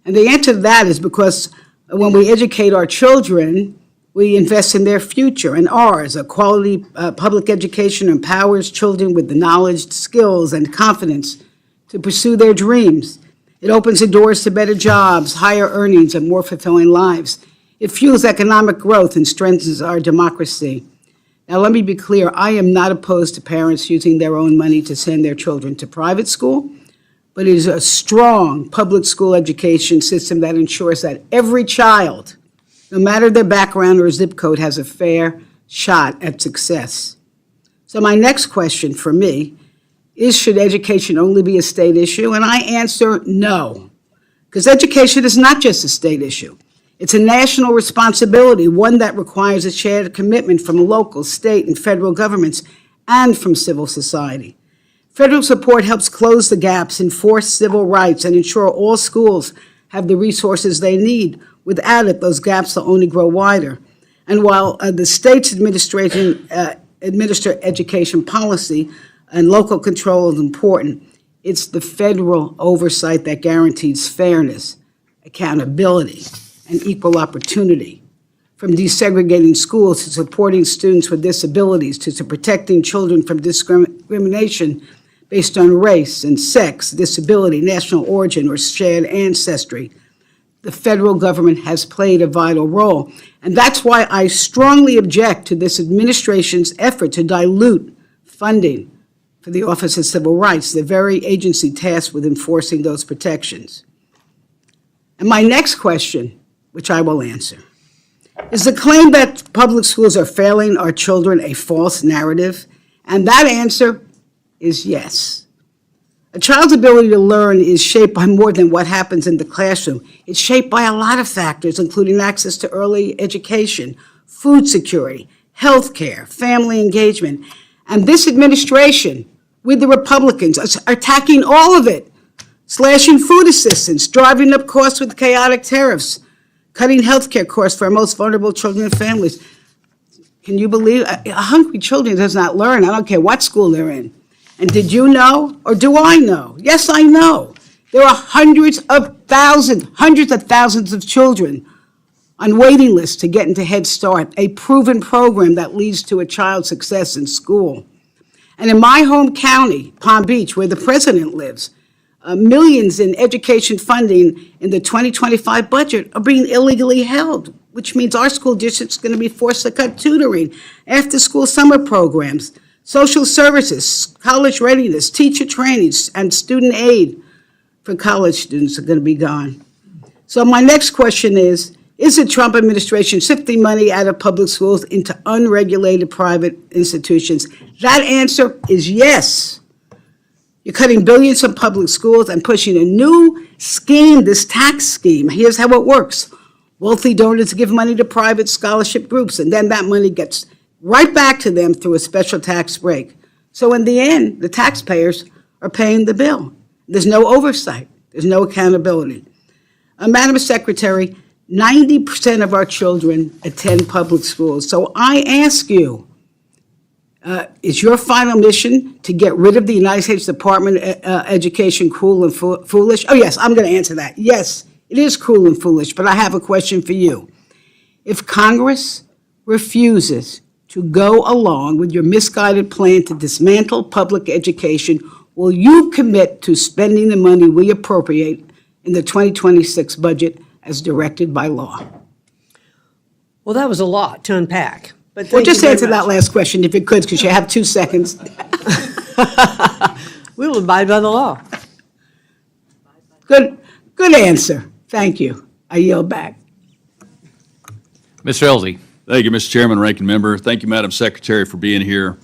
And the answer to that is because when we educate our children, we invest in their future and ours. A quality public education empowers children with the knowledge, skills, and confidence to pursue their dreams. It opens the doors to better jobs, higher earnings, and more fulfilling lives. It fuels economic growth and strengthens our democracy. Now, let me be clear. I am not opposed to parents using their own money to send their children to private school, but it is a strong public school education system that ensures that every child, no matter their background or zip code, has a fair shot at success. So my next question for me is, should education only be a state issue? And I answer no, because education is not just a state issue. It's a national responsibility, one that requires a shared commitment from local, state, and federal governments and from civil society. Federal support helps close the gaps, enforce civil rights, and ensure all schools have the resources they need. Without it, those gaps will only grow wider. And while the states administer education policy and local control is important, it's the federal oversight that guarantees fairness, accountability, and equal opportunity. From desegregating schools to supporting students with disabilities to protecting children from discrimination based on race and sex, disability, national origin, or shared ancestry, the federal government has played a vital role. And that's why I strongly object to this administration's effort to dilute funding for the Office of Civil Rights, the very agency tasked with enforcing those protections. And my next question, which I will answer, is the claim that public schools are failing our children a false narrative? And that answer is yes. A child's ability to learn is shaped by more than what happens in the classroom. It's shaped by a lot of factors, including access to early education, food security, health care, family engagement. And this administration, with the Republicans, are attacking all of it, slashing food assistance, driving up costs with chaotic tariffs, cutting health care costs for our most vulnerable children and families. Can you believe a hungry child does not learn? I don't care what school they're in. And did you know, or do I know? Yes, I know. There are hundreds of thousands of children on waiting lists to get into Head Start, a proven program that leads to a child's success in school. And in my home county, Palm Beach, where the president lives, millions in education funding in the 2025 budget are being illegally held, which means our school district's going to be forced to cut tutoring, after-school summer programs, social services, college readiness, teacher trainings, and student aid for college students are going to be gone. So my next question is the Trump administration shifting money out of public schools into unregulated private institutions? That answer is yes. You're cutting billions from public schools and pushing a new scheme, this tax scheme. Here's how it works. Wealthy donors give money to private scholarship groups, and then that money gets right back to them through a special tax break. So in the end, the taxpayers are paying the bill. There's no oversight. There's no accountability. Madam Secretary, 90% of our children attend public schools. So I ask you, is your final mission to get rid of the United States Department of Education cruel and foolish? Oh, yes, I'm going to answer that. Yes, it is cruel and foolish, but I have a question for you. If Congress refuses to go along with your misguided plan to dismantle public education, will you commit to spending the money we appropriate in the 2026 budget as directed by law? Well, that was a lot to unpack. But Well, just answer that last question if you could, because you have 2 seconds. We will abide by the law. Good answer. Thank you. I yield back. Mr. Elsie. Thank you, Mr. Chairman, Ranking Member. Thank you, Madam Secretary, for being here.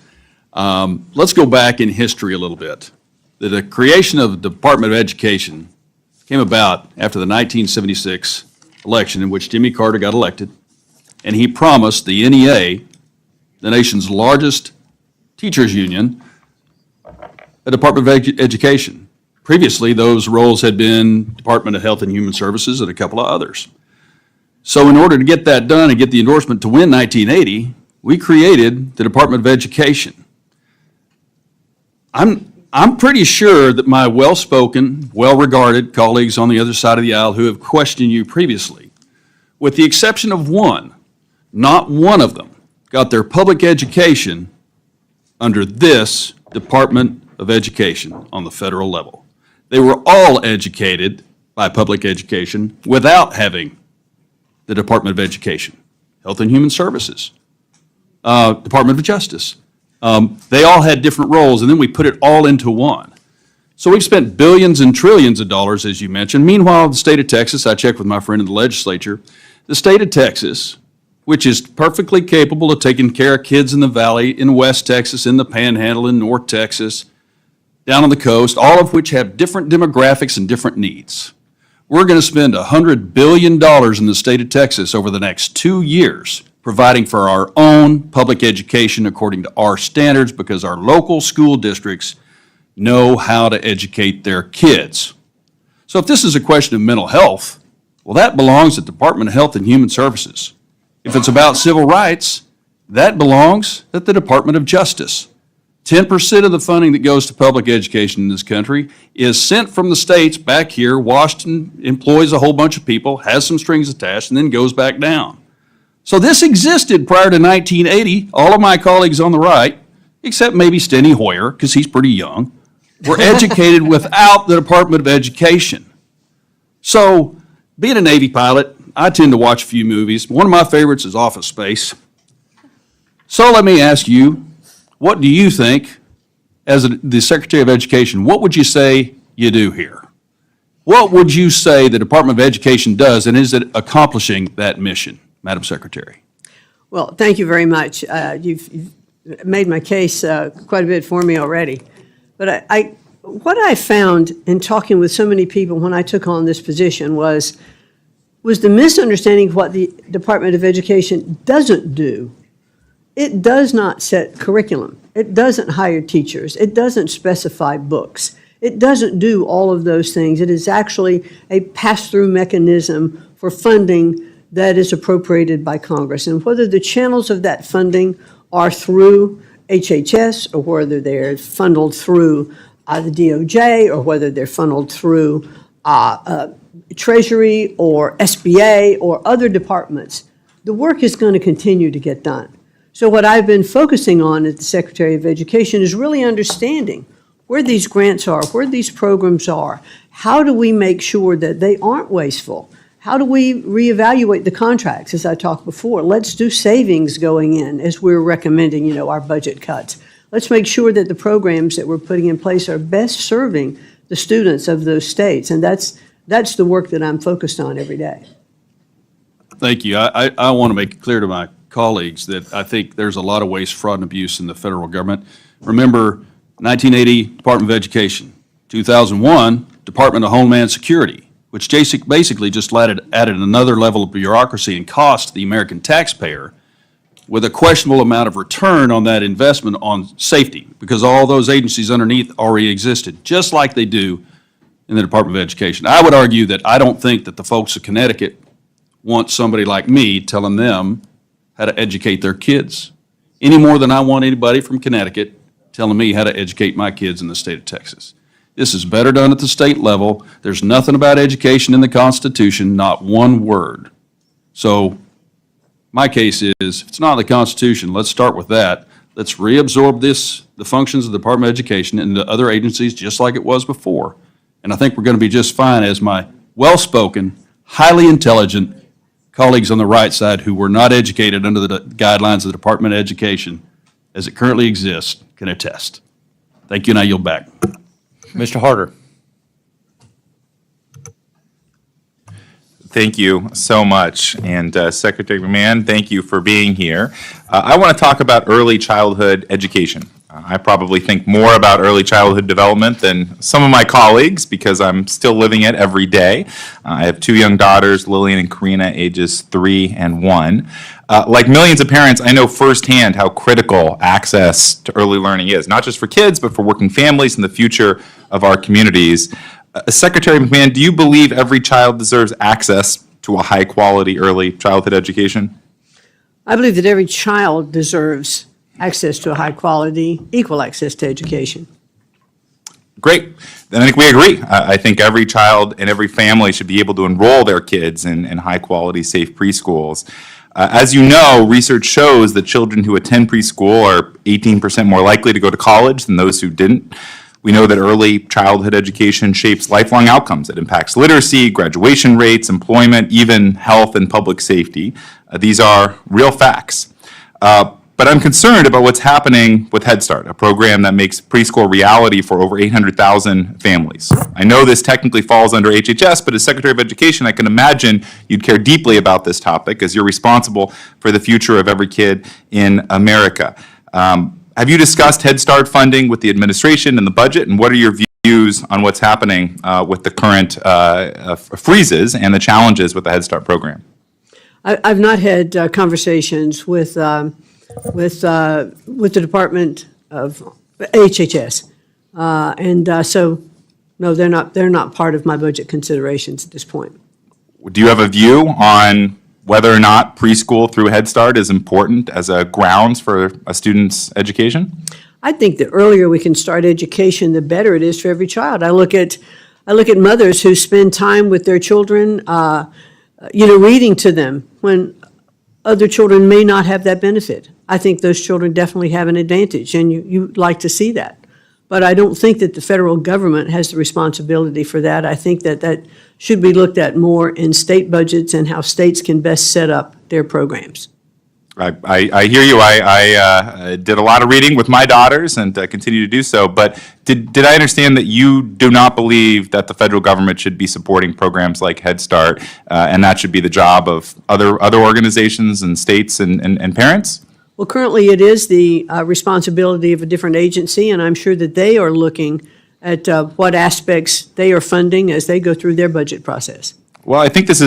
Let's go back in history a little bit. The creation of the Department of Education came about after the 1976 election in which Jimmy Carter got elected, and he promised the NEA, the nation's largest teachers union, a Department of Education. Previously, those roles had been Department of Health and Human Services and a couple of others. So in order to get that done and get the endorsement to win 1980, we created the Department of Education. I'm pretty sure that my well-spoken, well-regarded colleagues on the other side of the aisle who have questioned you previously, with the exception of one, not one of them got their public education under this Department of Education on the federal level. They were all educated by public education without having the Department of Education, Health and Human Services, Department of Justice. They all had different roles, and then we put it all into one. So we've spent billions and trillions of dollars, as you mentioned. Meanwhile, the state of Texas, I checked with my friend in the legislature, the state of Texas, which is perfectly capable of taking care of kids in the valley, in West Texas, in the Panhandle, in North Texas, down on the coast, all of which have different demographics and different needs. We're going to spend $100 billion in the state of Texas over the next 2 years providing for our own public education according to our standards because our local school districts know how to educate their kids. So if this is a question of mental health, well, that belongs at the Department of Health and Human Services. If it's about civil rights, that belongs at the Department of Justice. 10% of the funding that goes to public education in this country is sent from the states back here. Washington employs a whole bunch of people, has some strings attached, and then goes back down. So this existed prior to 1980. All of my colleagues on the right, except maybe Steny Hoyer, because he's pretty young, were educated without the Department of Education. So being a Navy pilot, I tend to watch a few movies. One of my favorites is Office Space. So let me ask you, what do you think, as the Secretary of Education, what would you say you do here? What would you say the Department of Education does, and is it accomplishing that mission, Madam Secretary? Well, thank you very much. You've made my case quite a bit for me already. But what I found in talking with so many people when I took on this position was the misunderstanding of what the Department of Education doesn't do. It does not set curriculum. It doesn't hire teachers. It doesn't specify books. It doesn't do all of those things. It is actually a pass-through mechanism for funding that is appropriated by Congress. And whether the channels of that funding are through HHS or whether they're funneled through the DOJ or whether they're funneled through Treasury or SBA or other departments, the work is going to continue to get done. So what I've been focusing on as the Secretary of Education is really understanding where these grants are, where these programs are. How do we make sure that they aren't wasteful? How do we reevaluate the contracts, as I talked before? Let's do savings going in as we're recommending, our budget cuts. Let's make sure that the programs that we're putting in place are best serving the students of those states. And that's the work that I'm focused on every day. Thank you. I want to make it clear to my colleagues that I think there's a lot of waste, fraud, and abuse in the federal government. Remember, 1980, Department of Education. 2001, Department of Homeland Security, which basically just added another level of bureaucracy and cost to the American taxpayer with a questionable amount of return on that investment on safety, because all those agencies underneath already existed, just like they do in the Department of Education. I would argue that I don't think that the folks of Connecticut want somebody like me telling them how to educate their kids, any more than I want anybody from Connecticut telling me how to educate my kids in the state of Texas. This is better done at the state level. There's nothing about education in the Constitution, not one word. So my case is, if it's not in the Constitution, let's start with that. Let's reabsorb the functions of the Department of Education into other agencies just like it was before. And I think we're going to be just fine, as my well-spoken, highly intelligent colleagues on the right side who were not educated under the guidelines of the Department of Education as it currently exists can attest. Thank you, and I yield back. Mr. Harder. Thank you so much. And Secretary McMahon, thank you for being here. I want to talk about early childhood education. I probably think more about early childhood development than some of my colleagues because I'm still living it every day. I have two young daughters, Lillian and Karina, ages 3 and 1. Like millions of parents, I know firsthand how critical access to early learning is, not just for kids, but for working families and the future of our communities. Secretary McMahon, do you believe every child deserves access to a high-quality early childhood education? I believe that every child deserves access to a high-quality, equal access to education. Great. Then I think we agree. I think every child and every family should be able to enroll their kids in high-quality, safe preschools. As you know, research shows that children who attend preschool are 18% more likely to go to college than those who didn't. We know that early childhood education shapes lifelong outcomes. It impacts literacy, graduation rates, employment, even health and public safety. These are real facts. But I'm concerned about what's happening with Head Start, a program that makes preschool reality for over 800,000 families. I know this technically falls under HHS, but as Secretary of Education, I can imagine you'd care deeply about this topic as you're responsible for the future of every kid in America. Have you discussed Head Start funding with the administration and the budget, and what are your views on what's happening with the current freezes and the challenges with the Head Start program? I've not had conversations with the Department of HHS So, no, they're not part of my budget considerations at this point. Do you have a view on whether or not preschool through Head Start is important as a grounds for a student's education? I think the earlier we can start education, the better it is for every child. I look at mothers who spend time with their children, reading to them when other children may not have that benefit. I think those children definitely have an advantage, and you like to see that. But I don't think that the federal government has the responsibility for that. I think that should be looked at more in state budgets and how states can best set up their programs. I hear you. I did a lot of reading with my daughters and continue to do so. But did I understand that you do not believe that the federal government should be supporting programs like Head Start, and that should be the job of other organizations and states and parents? Well, currently it is the responsibility of a different agency, and I'm sure that they are looking at what aspects they are funding as they go through their budget process. Well, I think this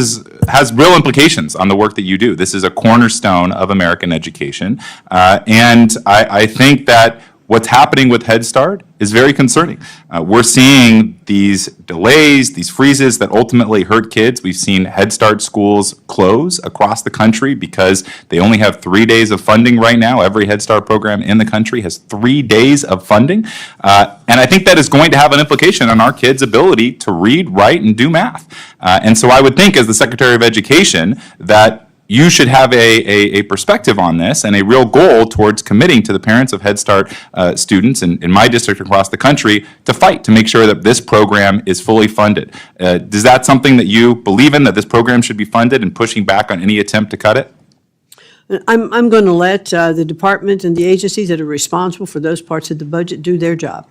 has real implications on the work that you do. This is a cornerstone of American education. And I think that what's happening with Head Start is very concerning. We're seeing these delays, these freezes that ultimately hurt kids. We've seen Head Start schools close across the country because they only have 3 days of funding right now. Every Head Start program in the country has 3 days of funding. And I think that is going to have an implication on our kids' ability to read, write, and do math. And so I would think, as the Secretary of Education, that you should have a perspective on this and a real goal towards committing to the parents of Head Start students in my district across the country to fight to make sure that this program is fully funded. Is that something that you believe in, that this program should be funded, and pushing back on any attempt to cut it? I'm going to let the department and the agencies that are responsible for those parts of the budget do their job.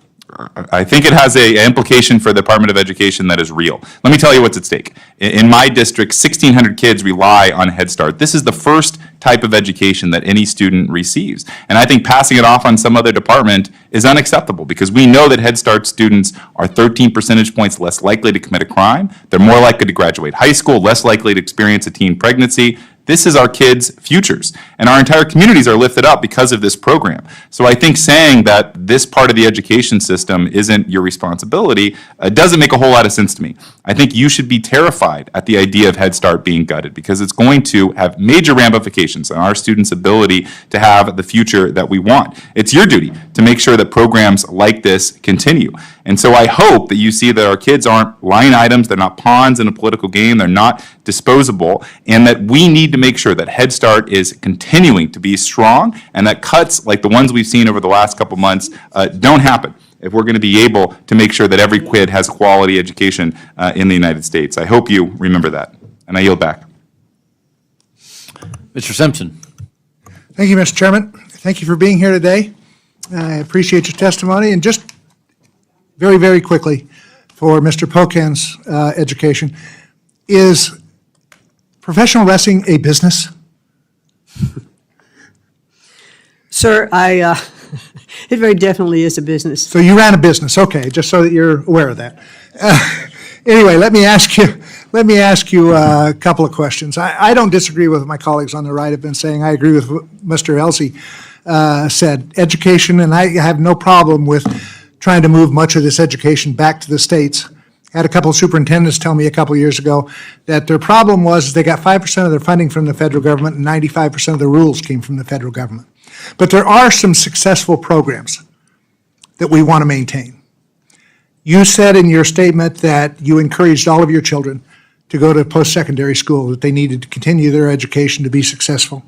I think it has an implication for the Department of Education that is real. Let me tell you what's at stake. In my district, 1,600 kids rely on Head Start. This is the first type of education that any student receives. And I think passing it off on some other department is unacceptable, because we know that Head Start students are 13 percentage points less likely to commit a crime. They're more likely to graduate high school, less likely to experience a teen pregnancy. This is our kids' futures, and our entire communities are lifted up because of this program. So I think saying that this part of the education system isn't your responsibility doesn't make a whole lot of sense to me. I think you should be terrified at the idea of Head Start being gutted, because it's going to have major ramifications on our students' ability to have the future that we want. It's your duty to make sure that programs like this continue. And so I hope that you see that our kids aren't line items, they're not pawns in a political game, they're not disposable, and that we need to make sure that Head Start is continuing to be strong, and that cuts like the ones we've seen over the last couple months don't happen if we're going to be able to make sure that every kid has quality education in the United States. I hope you remember that, and I yield back. Mr. Simpson. Thank you, Mr. Chairman. Thank you for being here today. I appreciate your testimony. And just very, very quickly, for Mr. Pocan's education, is professional wrestling a business? Sir, it very definitely is a business. So you ran a business, okay, just so that you're aware of that. Anyway, let me ask you a couple of questions. I don't disagree with what my colleagues on the right have been saying. I agree with what Mr. Elsey said. Education, and I have no problem with trying to move much of this education back to the states. I had a couple of superintendents tell me a couple of years ago that their problem was they got 5% of their funding from the federal government and 95% of the rules came from the federal government. But there are some successful programs that we want to maintain. You said in your statement that you encouraged all of your children to go to post-secondary school, that they needed to continue their education to be successful.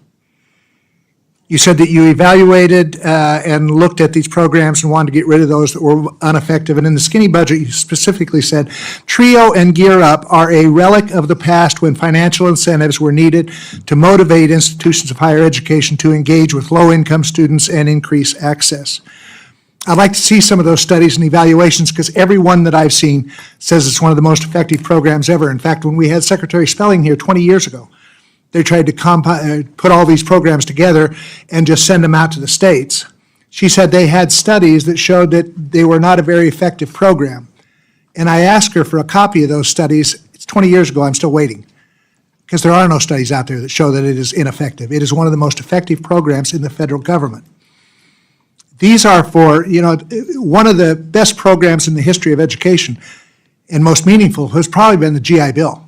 You said that you evaluated and looked at these programs and wanted to get rid of those that were ineffective. And in the skinny budget, you specifically said, TRIO and Gear Up are a relic of the past when financial incentives were needed to motivate institutions of higher education to engage with low-income students and increase access. I'd like to see some of those studies and evaluations, because every one that I've seen says it's one of the most effective programs ever. In fact, when we had Secretary Spelling here 20 years ago, they tried to put all these programs together and just send them out to the states. She said they had studies that showed that they were not a very effective program. And I asked her for a copy of those studies. It's 20 years ago, I'm still waiting, because there are no studies out there that show that it is ineffective. It is one of the most effective programs in the federal government. These are for, one of the best programs in the history of education and most meaningful has probably been the GI Bill.